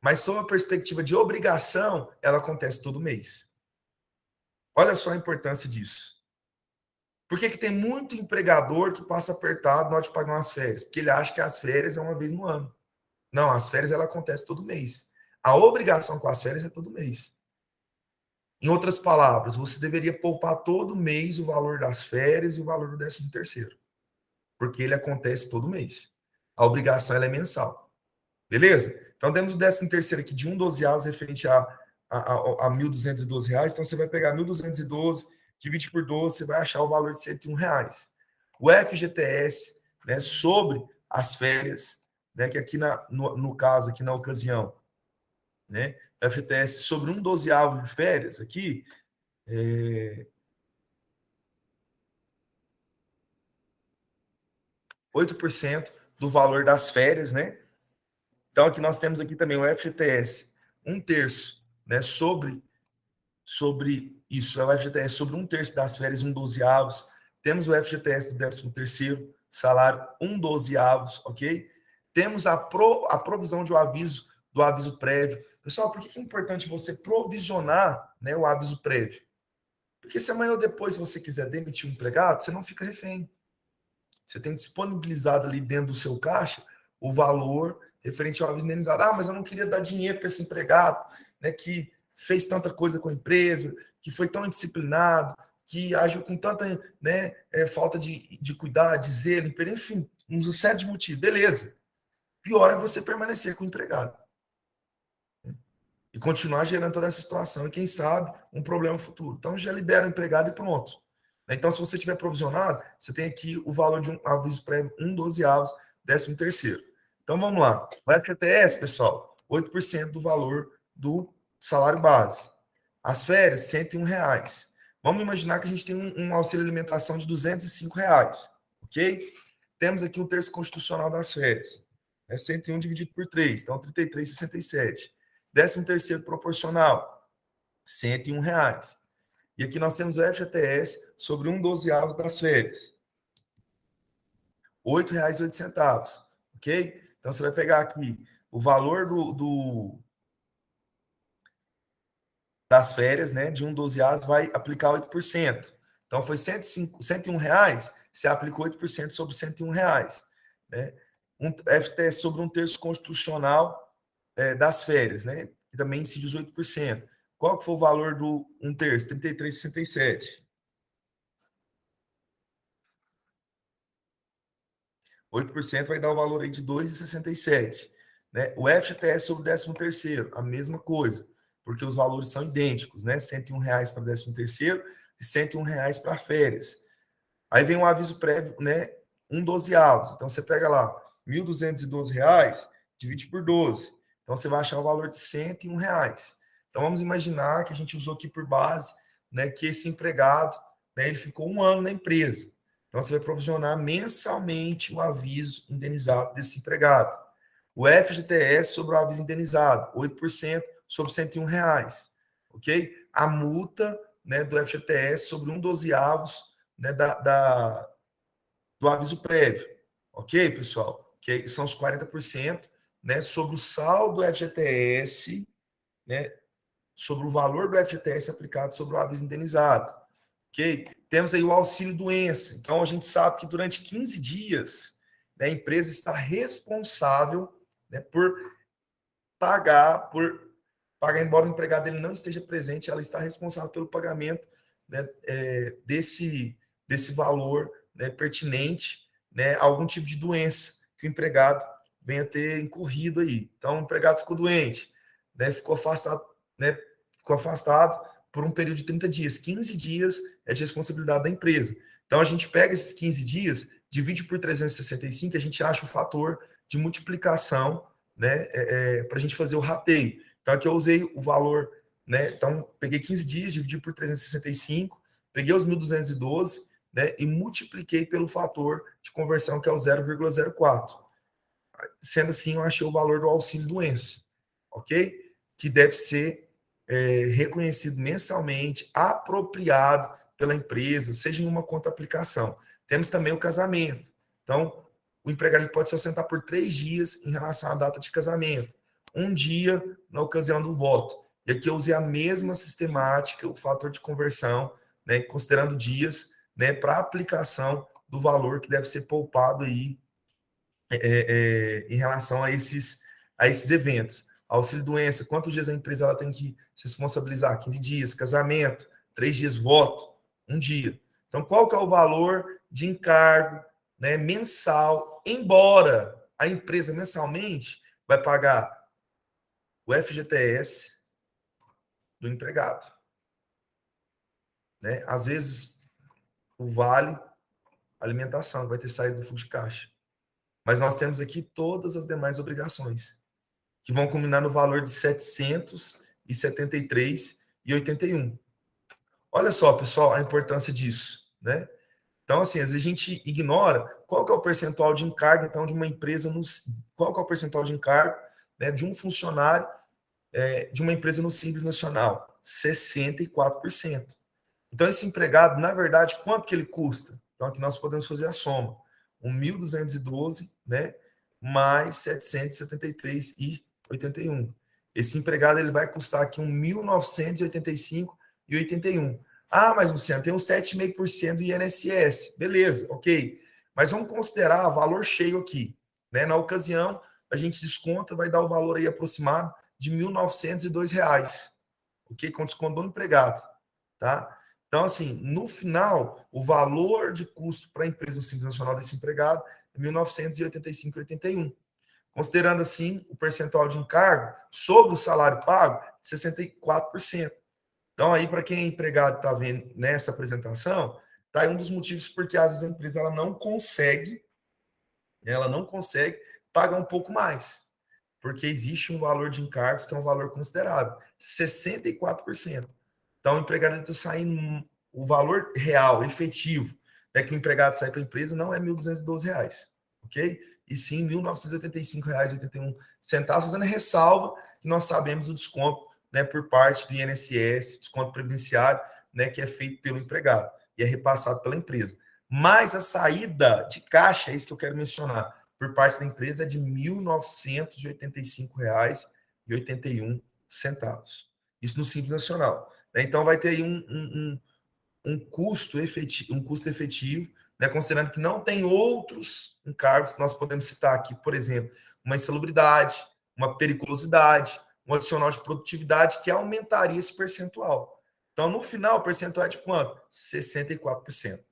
Speaker 1: Mas sob a perspectiva de obrigação, ela acontece todo mês. Olha só a importância disso. Por que tem muito empregador que passa apertado na hora de pagar umas férias? Porque ele acha que as férias é uma vez no ano. Não, as férias ela acontece todo mês. A obrigação com as férias é todo mês. Em outras palavras, você deveria poupar todo mês o valor das férias e o valor do 13º, porque ele acontece todo mês. A obrigação ela é mensal. Beleza? Então, temos o 13º aqui de um dozeavos referente a R$ 1.212. Então, você vai pegar 1.212, divide por 12, você vai achar o valor de R$ 101. O FGTS, né, sobre as férias, né, que aqui no caso, aqui na ocasião, né, FGTS sobre um dozeavo de férias, aqui, 8% do valor das férias, né? Então, aqui nós temos aqui também o FGTS, um terço, né, sobre isso, o FGTS sobre um terço das férias, um dozeavos. Temos o FGTS do 13º salário, um dozeavos, ok? Temos a provisão de do aviso prévio. Pessoal, por que é importante você provisionar, né, o aviso prévio? Porque se amanhã ou depois você quiser demitir um empregado, você não fica refém. Você tem disponibilizado ali dentro do seu caixa o valor referente ao aviso indenizado. Mas eu não queria dar dinheiro para esse empregado, né, que fez tanta coisa com a empresa, que foi tão indisciplinado, que agiu com tanta, né, falta de cuidado, de zelo, enfim, uma série de motivos. Beleza. Pior é você permanecer com o empregado, né, e continuar gerando toda essa situação. E quem sabe um problema futuro. Então já libera o empregado e pronto. Então, se você tiver provisionado, você tem aqui o valor de um aviso prévio, um dozeavos, 13º. Então, vamos lá. O FGTS, pessoal, 8% do valor do salário base. As férias, R$ 101. Vamos imaginar que a gente tem um auxílio alimentação de R$ 205, ok? Temos aqui o terço constitucional das férias. 101 dividido por 3, então 33,67. 13º proporcional, R$ 101. E aqui nós temos o FGTS sobre um dozeavos das férias. R$ 8,08, ok? Então você vai pegar aqui o valor das férias, né, de um dozeavos, vai aplicar 8%. Então foi R$ 101, você aplicou 8% sobre R$ 101. Né? FGTS sobre um terço constitucional das férias, né? Que também incide os 8%. Qual que foi o valor do um terço? 33,67. 8% vai dar o valor aí de 2,67. né? O FGTS sobre o 13º, a mesma coisa, porque os valores são idênticos, né? R$ 101 para 13º e R$ 101 para férias. Aí vem um aviso prévio, né? 1/12. Então você pega lá, R$ 1.212, divide por 12. Então você vai achar o valor de R$ 101. Então vamos imaginar que a gente usou aqui por base, né, que esse empregado, né, ele ficou 1 ano na empresa. Então você vai provisionar mensalmente o aviso indenizado desse empregado. O FGTS sobre o aviso indenizado, 8% sobre R$ 101, ok? A multa, né, do FGTS sobre 1/12, né, do aviso prévio, ok, pessoal? Que são os 40%, né, sobre o saldo do FGTS, né, sobre o valor do FGTS aplicado sobre o aviso indenizado, ok? Temos aí o auxílio doença. Então, a gente sabe que durante 15 dias, né, a empresa está responsável, né, por pagar, embora o empregado ele não esteja presente, ela está responsável pelo pagamento, né, desse valor, né, pertinente, né, a algum tipo de doença que o empregado venha ter incorrido aí. Então, o empregado ficou doente, né, né, ficou afastado por um período de 30 dias. 15 dias é de responsabilidade da empresa. Então, a gente pega esses 15 dias, divide por 365, a gente acha o fator de multiplicação, né, para a gente fazer o rateio. Então, aqui eu usei o valor, né? Então, peguei 15 dias, dividi por 365, peguei os 1.212, né? E multipliquei pelo fator de conversão, que é o 0,04. Sendo assim, eu achei o valor do auxílio doença, ok? Que deve ser reconhecido mensalmente, apropriado pela empresa, seja em uma conta aplicação. Temos também o casamento. Então, o empregado pode se ausentar por 3 dias em relação à data de casamento, 1 dia na ocasião do voto. E aqui eu usei a mesma sistemática, o fator de conversão, né, considerando dias, né, para aplicação do valor que deve ser poupado aí em relação a esses eventos. Auxílio-doença, quantos dias a empresa ela tem que se responsabilizar? 15 dias. Casamento, 3 dias. Voto, 1 dia. Então, qual que é o valor de encargo, né, mensal, embora a empresa mensalmente vai pagar o FGTS do empregado, né? Às vezes, o vale alimentação vai ter saído do fluxo de caixa. Mas nós temos aqui todas as demais obrigações, que vão culminar no valor de R$ 773,81. Olha só, pessoal, a importância disso, né? Então, assim, às vezes a gente ignora qual que é o percentual de encargo, então, de uma empresa, qual que é o percentual de encargo, né, de um funcionário de uma empresa no Simples Nacional? 64%. Então, esse empregado, na verdade, quanto que ele custa? Então, aqui nós podemos fazer a soma. 1.212, né, mais 773,81. Esse empregado ele vai custar aqui 1.985,81. Ah, mas Luciano, tem uns 7,5% do INSS. Beleza, ok. Mas vamos considerar valor cheio aqui, né? Na ocasião, a gente desconta, vai dar o valor aí aproximado de R$ 1.902, ok? Com desconto do empregado, tá? Então, assim, no final, o valor de custo para a empresa no Simples Nacional desse empregado é 1.985,81. Considerando, assim, o percentual de encargo sobre o salário pago, 64%. Então, aí, para quem é empregado está vendo nessa apresentação, tá aí um dos motivos porque às vezes a empresa ela não consegue pagar um pouco mais, porque existe um valor de encargos que é um valor considerável, 64%. Então, o empregado está saindo, o valor real, efetivo, que o empregado sai para a empresa não é R$ 1.212, ok? E sim R$ 1.985,81, fazendo a ressalva que nós sabemos o desconto, né, por parte do INSS, desconto previdenciário, né, que é feito pelo empregado e é repassado pela empresa. Mas a saída de caixa, é isso que eu quero mencionar, por parte da empresa é de R$ 1.985,81. Isso no Simples Nacional. Então, vai ter aí um custo efetivo, né, considerando que não tem outros encargos. Nós podemos citar aqui, por exemplo, uma insalubridade, uma periculosidade, um adicional de produtividade que aumentaria esse percentual. Então, no final, o percentual é de quanto? 64%.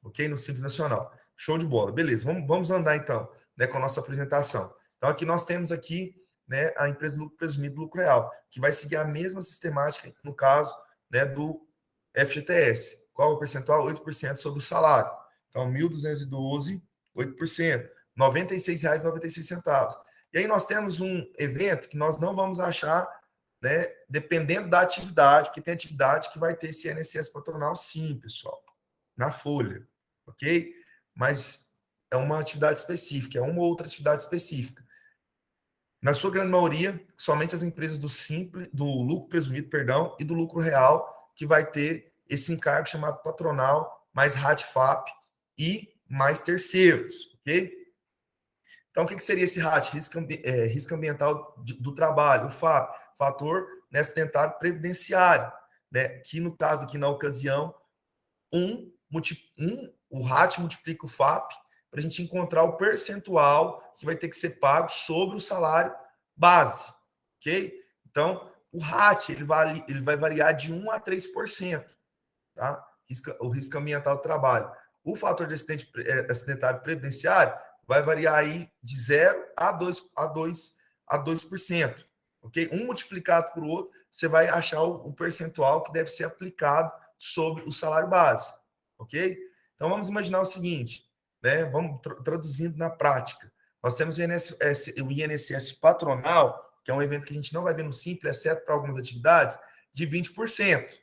Speaker 1: Ok? No Simples Nacional. Show de bola. Beleza, vamos andar então, né, com a nossa apresentação. Então, aqui nós temos aqui, né, a empresa lucro presumido, lucro real, que vai seguir a mesma sistemática, no caso, né, do FGTS. Qual o percentual? 8% sobre o salário. Então, 1.212, 8%, R$ 96,96. E aí nós temos um evento que nós não vamos achar, né, dependendo da atividade, porque tem atividade que vai ter esse INSS patronal sim, pessoal, na folha, ok? Mas é uma atividade específica, é uma ou outra atividade específica. Na sua grande maioria, somente as empresas do simples, do lucro presumido, perdão, e do lucro real, que vai ter esse encargo chamado patronal, mais RATFAP e mais terceiros, ok? Então, o que seria esse RAT? Risco ambiental do trabalho, o FAP, fator, né, acidentário previdenciário, né, que no caso aqui na ocasião, o RAT multiplica o FAP para a gente encontrar o percentual que vai ter que ser pago sobre o salário base, ok? Então, o RAT ele vai variar de 1 a 3%, tá? O risco ambiental do trabalho. O fator de acidentário previdenciário vai variar aí de 0 a 2%, ok? Um multiplicado por outro, você vai achar o percentual que deve ser aplicado sobre o salário base, ok? Então vamos imaginar o seguinte, né? Vamos traduzindo na prática. Nós temos o INSS patronal, que é um evento que a gente não vai ver no Simples, exceto para algumas atividades, de 20%,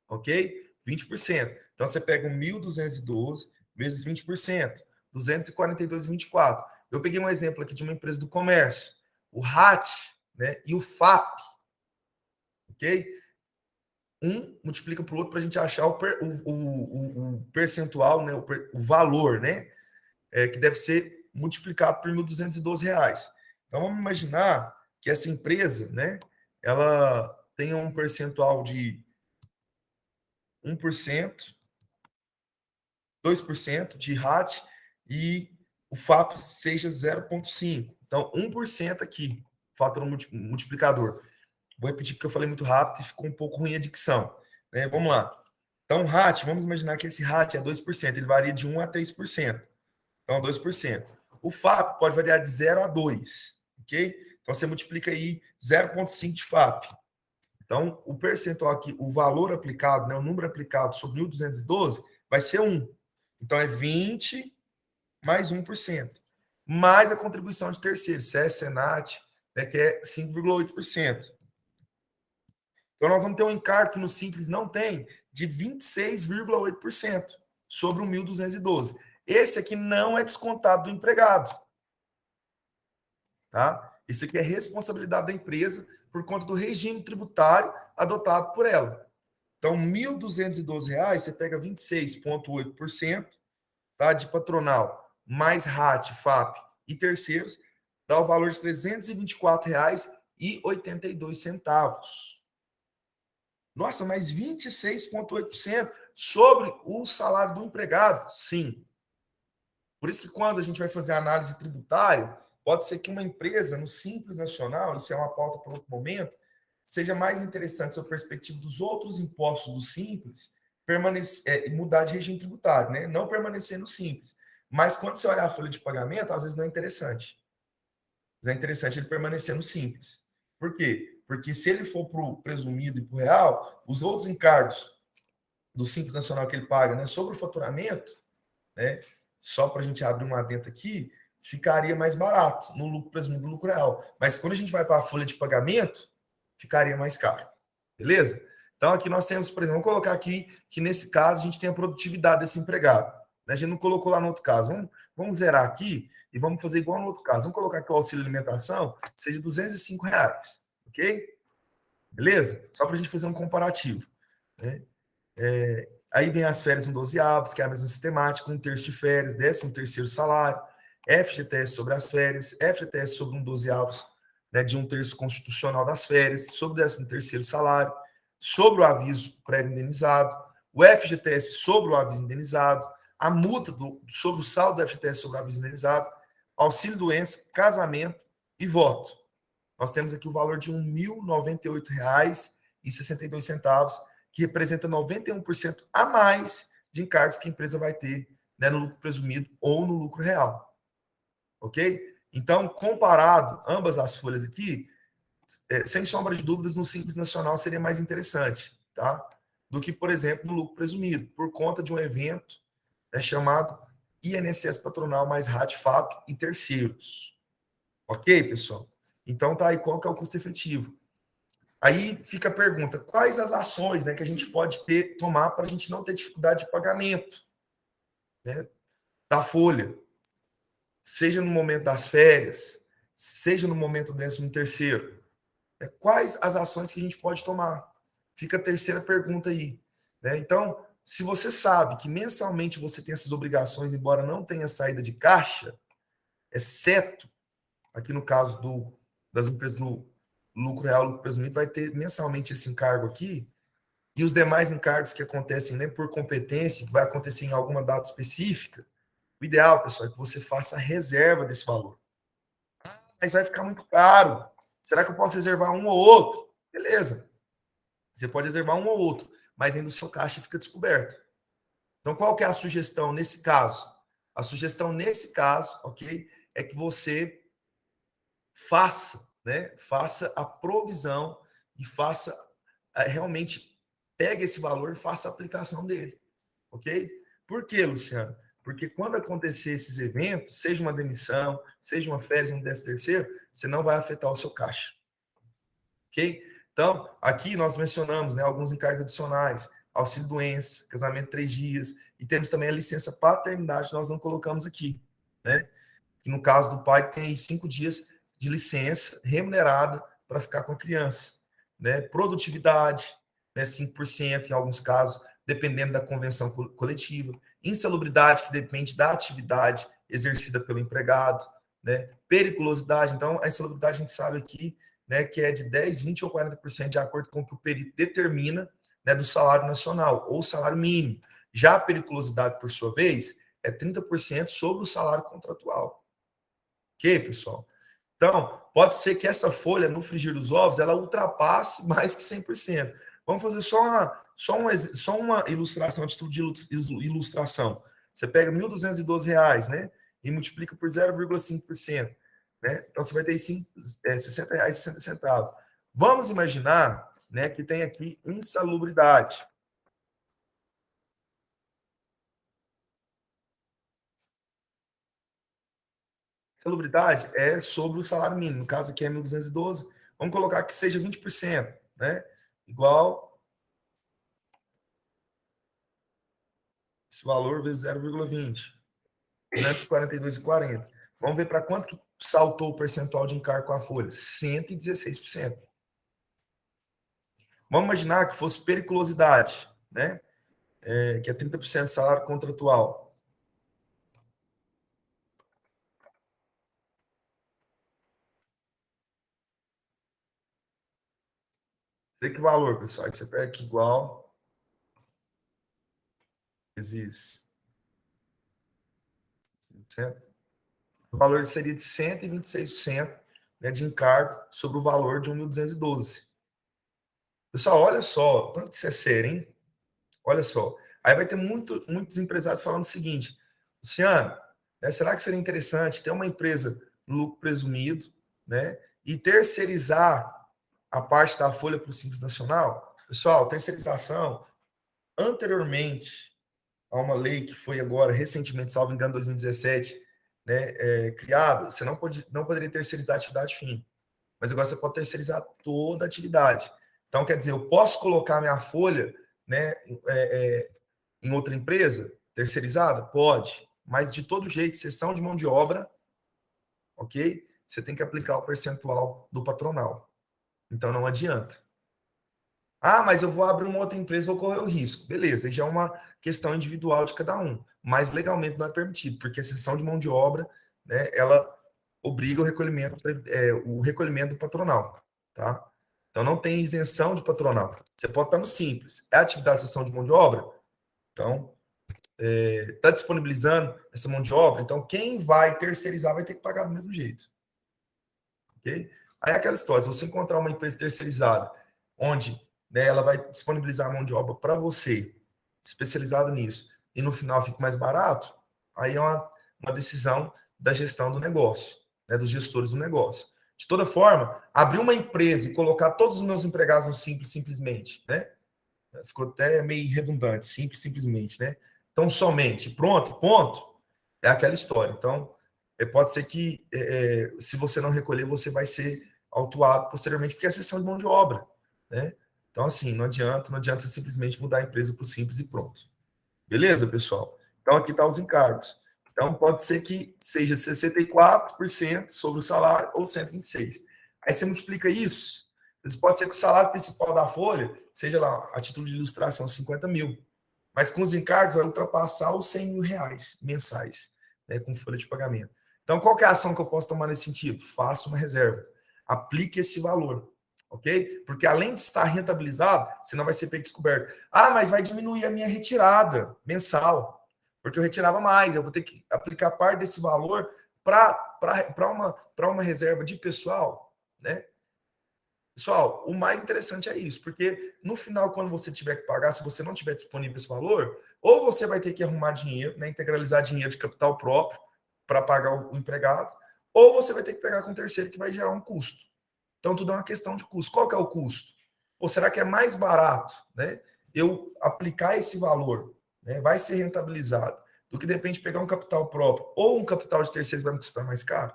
Speaker 1: ok? 20%. Então você pega 1.212 vezes 20%, 242,24. Eu peguei um exemplo aqui de uma empresa do comércio, o RAT, né, e o FAP, ok? Um multiplica para o outro para a gente achar o percentual, né, o valor, né, que deve ser multiplicado por R$ 1.212. Então vamos imaginar que essa empresa, né, ela tenha um percentual de 1%, 2% de RAT e o FAP seja 0,5. Então, 1% aqui, fator multiplicador. Vou repetir porque eu falei muito rápido e ficou um pouco ruim a dicção. Né? Vamos lá. Então, RAT, vamos imaginar que esse RAT é 2%, ele varia de 1 a 3%. Então, 2%. O FAP pode variar de 0 a 2, ok? Então, você multiplica aí 0,5 de FAP. Então, o percentual aqui, o valor aplicado, né, o número aplicado sobre 1.212 vai ser 1. Então, é 20 mais 1%. Mais a contribuição de terceiros, SES, Senat, né, que é 5,8%. Então, nós vamos ter um encargo que no Simples não tem, de 26,8% sobre o 1.212. Esse aqui não é descontado do empregado. Tá? Isso aqui é responsabilidade da empresa por conta do regime tributário adotado por ela. Então, R$ 1.212, você pega 26,8%, tá, de patronal, mais RAT, FAP e terceiros, dá o valor de R$ 324,82. Nossa, mas 26,8% sobre o salário do empregado? Sim. Por isso que quando a gente vai fazer a análise tributária, pode ser que uma empresa no Simples Nacional, isso é uma pauta para outro momento, seja mais interessante sob a perspectiva dos outros impostos do Simples, mudar de regime tributário, né? Não permanecer no Simples. Mas quando você olhar a folha de pagamento, às vezes não é interessante. Mas é interessante ele permanecer no Simples. Por quê? Porque se ele for para o presumido e para o real, os outros encargos do Simples Nacional que ele paga, né, sobre o faturamento, né, só para a gente abrir um adendo aqui, ficaria mais barato no lucro presumido do lucro real. Mas quando a gente vai para a folha de pagamento, ficaria mais caro. Beleza? Então aqui nós temos, por exemplo, vamos colocar aqui que nesse caso a gente tem a produtividade desse empregado. Né? A gente não colocou lá no outro caso. Vamos zerar aqui e vamos fazer igual no outro caso. Vamos colocar que o auxílio alimentação seja R$ 205. Ok? Beleza? Só para a gente fazer um comparativo. Né? Aí vem as férias no 12avos, que é a mesma sistemática, 1/3 de férias, 13º salário, FGTS sobre as férias, FGTS sobre 1/12avos, né, de 1/3 constitucional das férias, sobre o 13º salário, sobre o aviso prévio indenizado, o FGTS sobre o aviso indenizado, a multa sobre o saldo do FGTS sobre o aviso indenizado, auxílio doença, casamento e voto. Nós temos aqui o valor de R$ 1.098,62, que representa 91% a mais de encargos que a empresa vai ter, né, no lucro presumido ou no lucro real. Ok? Então, comparado ambas as folhas aqui, sem sombra de dúvidas, no Simples Nacional seria mais interessante, tá? Do que, por exemplo, no lucro presumido, por conta de um evento chamado INSS Patronal mais RATFAP e terceiros. Ok, pessoal? Então, tá aí qual que é o custo efetivo. Aí fica a pergunta, quais as ações, né, que a gente pode tomar para a gente não ter dificuldade de pagamento, né, da folha, seja no momento das férias, seja no momento do 13º. Quais as ações que a gente pode tomar? Fica a terceira pergunta aí. Né? Então, se você sabe que mensalmente você tem essas obrigações, embora não tenha saída de caixa, exceto, aqui no caso das empresas do lucro real, lucro presumido, vai ter mensalmente esse encargo aqui, e os demais encargos que acontecem né, por competência, que vai acontecer em alguma data específica, o ideal, pessoal, é que você faça a reserva desse valor. Mas vai ficar muito caro. Será que eu posso reservar um ou outro? Beleza. Você pode reservar um ou outro, mas ainda o seu caixa fica descoberto. Então, qual que é a sugestão nesse caso? A sugestão nesse caso, ok, é que você faça, né? Faça a provisão e faça realmente pegue esse valor e faça a aplicação dele, ok? Por quê, Luciano? Porque quando acontecer esses eventos, seja uma demissão, seja uma férias, um 13º, você não vai afetar o seu caixa, ok? Então, aqui nós mencionamos né, alguns encargos adicionais, auxílio-doença, casamento 3 dias, e temos também a licença paternidade, nós não colocamos aqui, né? Que no caso do pai tem aí 5 dias de licença remunerada para ficar com a criança, né? Produtividade, né, 5% em alguns casos, dependendo da convenção coletiva, insalubridade, que depende da atividade exercida pelo empregado, né? Periculosidade, então a insalubridade a gente sabe aqui, né, que é de 10, 20 ou 40% de acordo com o que o perito determina, né, do salário nacional ou salário mínimo. Já a periculosidade, por sua vez, é 30% sobre o salário contratual. Ok, pessoal? Então, pode ser que essa folha, no frigir dos ovos, ela ultrapasse mais que 100%. Vamos fazer só uma ilustração, a título de ilustração. Você pega R$ 1.212, né? E multiplica por 0,5%. Né? Então, você vai ter R$ 60,60. Vamos imaginar né, que tem aqui insalubridade. Salubridade é sobre o salário mínimo. No caso aqui é 1.212. Vamos colocar que seja 20%, né? Igual esse valor vezes 0,20. 242,40. Vamos ver para quanto que saltou o percentual de encargo com a folha. 116%. Vamos imaginar que fosse periculosidade, né? Que é 30% do salário contratual. Vê que valor, pessoal. Aí você pega aqui igual vezes 100%. O valor seria de 126%, né, de encargo sobre o valor de 1.212. Pessoal, olha só, tanto que isso é sério, hein? Olha só. Aí vai ter muitos empresários falando o seguinte, Luciano, né, será que seria interessante ter uma empresa no lucro presumido, né, e terceirizar a parte da folha para o Simples Nacional? Pessoal, terceirização, anteriormente a uma lei que foi agora, recentemente, salvo engano, 2017, né, criada, você não poderia terceirizar a atividade fim. Mas agora você pode terceirizar toda a atividade. Então, quer dizer, eu posso colocar minha folha né, em outra empresa terceirizada? Pode. Mas, de todo jeito, cessão de mão de obra, ok? Você tem que aplicar o percentual do patronal. Então, não adianta. Ah, mas eu vou abrir uma outra empresa e vou correr o risco. Beleza, já é uma questão individual de cada um. Mas legalmente não é permitido, porque a cessão de mão de obra, né, ela obriga o recolhimento do patronal, tá? Então não tem isenção de patronal. Você pode estar no simples. É atividade de cessão de mão de obra? Então, está disponibilizando essa mão de obra? Então, quem vai terceirizar vai ter que pagar do mesmo jeito. Ok? Aí é aquela história, se você encontrar uma empresa terceirizada, onde né, ela vai disponibilizar a mão de obra para você, especializada nisso, e no final fica mais barato, aí é uma decisão da gestão do negócio. né, dos gestores do negócio. De toda forma, abrir uma empresa e colocar todos os meus empregados no simples, simplesmente, né? Ficou até meio redundante, simples, simplesmente, né? Então, somente, pronto, ponto, é aquela história. Então, pode ser que, se você não recolher, você vai ser autuado posteriormente, porque é cessão de mão de obra, né? Então, assim, não adianta você simplesmente mudar a empresa para o simples e pronto. Beleza, pessoal? Então, aqui estão os encargos. Então, pode ser que seja 64% sobre o salário ou 126. Aí você multiplica isso. Pode ser que o salário principal da folha seja lá, a título de ilustração, 50 mil. Mas com os encargos vai ultrapassar os 100 mil reais mensais, né, com folha de pagamento. Então, qual que é a ação que eu posso tomar nesse sentido? Faça uma reserva. Aplique esse valor, ok? Porque além de estar rentabilizado, você não vai ser pego descoberto. Ah, mas vai diminuir a minha retirada mensal, porque eu retirava mais. Eu vou ter que aplicar parte desse valor para uma reserva de pessoal, né? Pessoal, o mais interessante é isso, porque no final, quando você tiver que pagar, se você não tiver disponível esse valor, ou você vai ter que arrumar dinheiro, né, integralizar dinheiro de capital próprio para pagar o empregado, ou você vai ter que pegar com um terceiro que vai gerar um custo. Então, tudo é uma questão de custo. Qual que é o custo? Ou será que é mais barato, né, eu aplicar esse valor, né, vai ser rentabilizado, do que de repente pegar um capital próprio ou um capital de terceiro vai me custar mais caro?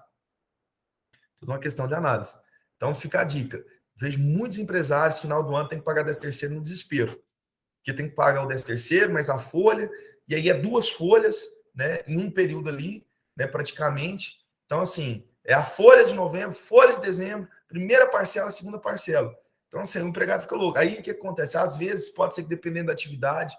Speaker 1: Tudo uma questão de análise. Então, fica a dica. Vejo muitos empresários, final do ano, tem que pagar 13º no desespero. Porque tem que pagar o 13º, mais a folha, e aí é duas folhas, né, em um período ali, né, praticamente. Então, assim, é a folha de novembro, folha de dezembro, primeira parcela, segunda parcela. Então, assim, o empregado fica louco. Aí, o que acontece? Às vezes, pode ser que, dependendo da atividade,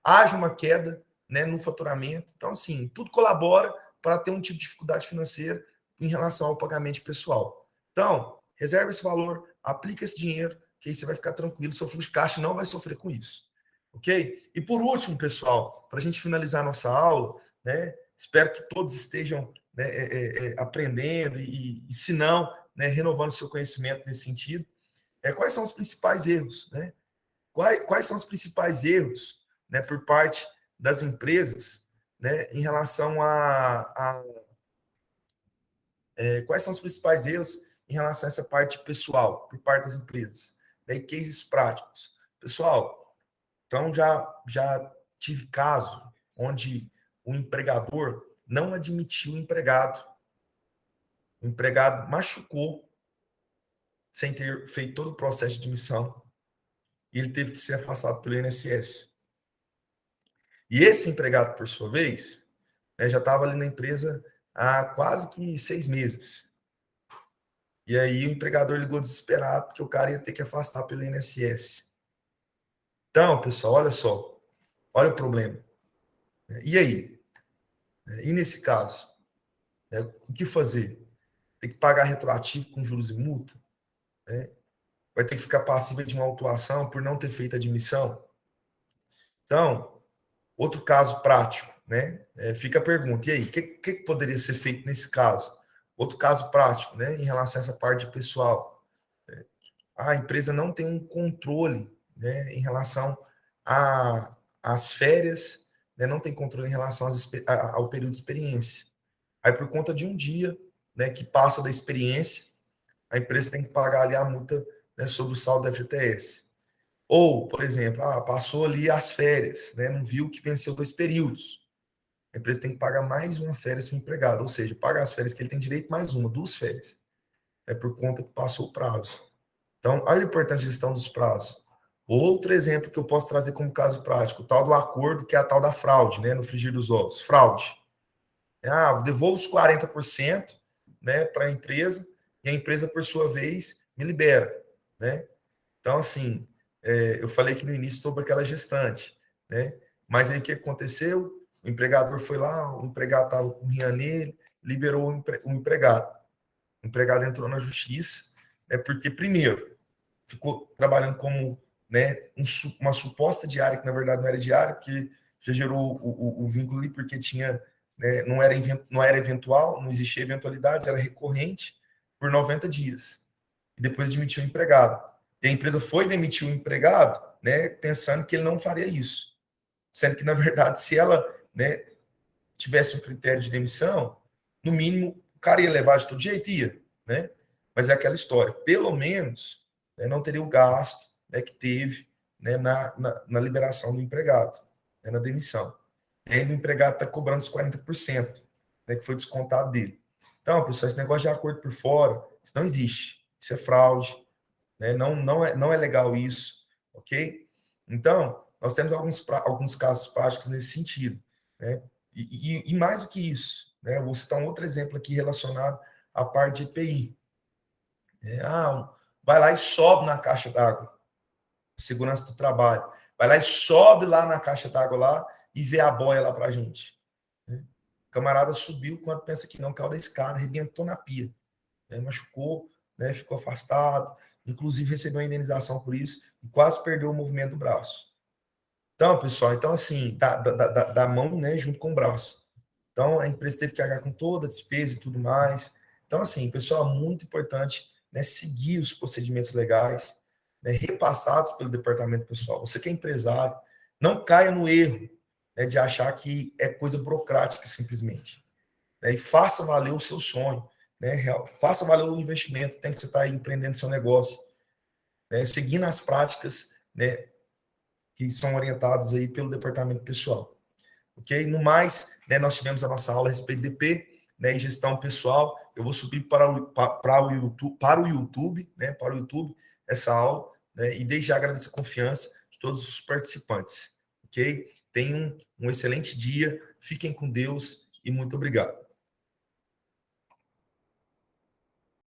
Speaker 1: haja uma queda, né, no faturamento. Então, assim, tudo colabora para ter um tipo de dificuldade financeira em relação ao pagamento pessoal. Então, reserva esse valor, aplica esse dinheiro, que aí você vai ficar tranquilo, seu fluxo de caixa não vai sofrer com isso. Ok? E por último, pessoal, para a gente finalizar nossa aula, né? Espero que todos estejam, né, aprendendo e, se não, né, renovando seu conhecimento nesse sentido. Quais são os principais erros, né? Quais são os principais erros, né, por parte das empresas, né, em relação quais são os principais erros em relação a essa parte pessoal, por parte das empresas, né, e cases práticos. Pessoal, então já tive caso onde o empregador não admitiu o empregado machucou sem ter feito todo o processo de admissão e ele teve que ser afastado pelo INSS. E esse empregado, por sua vez, né, já estava ali na empresa há quase que 6 meses. E aí o empregador ligou desesperado porque o cara ia ter que afastar pelo INSS. Então, pessoal, olha só, olha o problema. E aí? E nesse caso, né, o que fazer? Tem que pagar retroativo com juros e multa? Né? Vai ter que ficar passiva de uma autuação por não ter feito admissão? Então, outro caso prático, né? Fica a pergunta, e aí, o que poderia ser feito nesse caso? Outro caso prático, né, em relação a essa parte pessoal. A empresa não tem um controle, né, em relação às férias, né, não tem controle em relação ao período de experiência. Aí, por conta de um dia, né, que passa da experiência, a empresa tem que pagar ali a multa, né, sobre o saldo da FGTS. Ou, por exemplo, passou ali as férias, né, não viu que venceu 2 períodos. A empresa tem que pagar mais uma férias para o empregado, ou seja, paga as férias que ele tem direito mais uma, 2 férias. É por conta que passou o prazo. Então, olha a importância da gestão dos prazos. Outro exemplo que eu posso trazer como caso prático, o tal do acordo, que é a tal da fraude, né, no frigir dos ovos. Fraude. Devolvo os 40%, né, para a empresa, e a empresa, por sua vez, me libera, né? Então, assim, eu falei que no início sobre aquela gestante, né? Mas aí o que aconteceu? O empregador foi lá, o empregado estava com rinha nele, liberou o empregado. O empregado entrou na justiça, né? Porque, primeiro, ficou trabalhando como, né, uma suposta diária, que na verdade não era diária, que já gerou o vínculo ali, porque tinha, né, não era eventual, não existia eventualidade, era recorrente por 90 dias. E depois demitiu o empregado. E a empresa foi demitir o empregado, né, pensando que ele não faria isso. Sendo que, na verdade, se ela, né, tivesse um critério de demissão, no mínimo O cara ia levar de todo jeito? Ia, né? Mas é aquela história. Pelo menos, né, não teria o gasto, né, que teve, né, na liberação do empregado, né, na demissão. E ainda o empregado está cobrando os 40%, né, que foi descontado dele. Então, pessoal, esse negócio de acordo por fora, isso não existe. Isso é fraude, né? Não é legal isso, ok? Então, nós temos alguns casos práticos nesse sentido, né? E mais do que isso, né? Eu vou citar um outro exemplo aqui relacionado à parte de EPI. Vai lá e sobe na caixa d'água, segurança do trabalho. Vai lá e sobe lá na caixa d'água lá e vê a boia lá para a gente. Né? O camarada subiu, quando pensa que não, caiu da escada, arrebentou na pia, né? Machucou, né? Ficou afastado, inclusive recebeu uma indenização por isso e quase perdeu o movimento do braço. Então, pessoal, então assim, da mão, né, junto com o braço. Então, a empresa teve que arcar com toda a despesa e tudo mais. Então, assim, pessoal, é muito importante, né, seguir os procedimentos legais, né, repassados pelo departamento pessoal. Você que é empresário, não caia no erro, né, de achar que é coisa burocrática simplesmente, né, e faça valer o seu sonho, né, faça valer o investimento, tem que você estar aí empreendendo seu negócio, né, seguindo as práticas, né, que são orientadas aí pelo departamento pessoal. Ok? No mais, né, nós tivemos a nossa aula a respeito de DP, né, e gestão pessoal. Eu vou subir para o YouTube, né, para o YouTube essa aula, né, e desde já agradeço a confiança de todos os participantes. Ok? Tenham um excelente dia, fiquem com Deus e muito obrigado.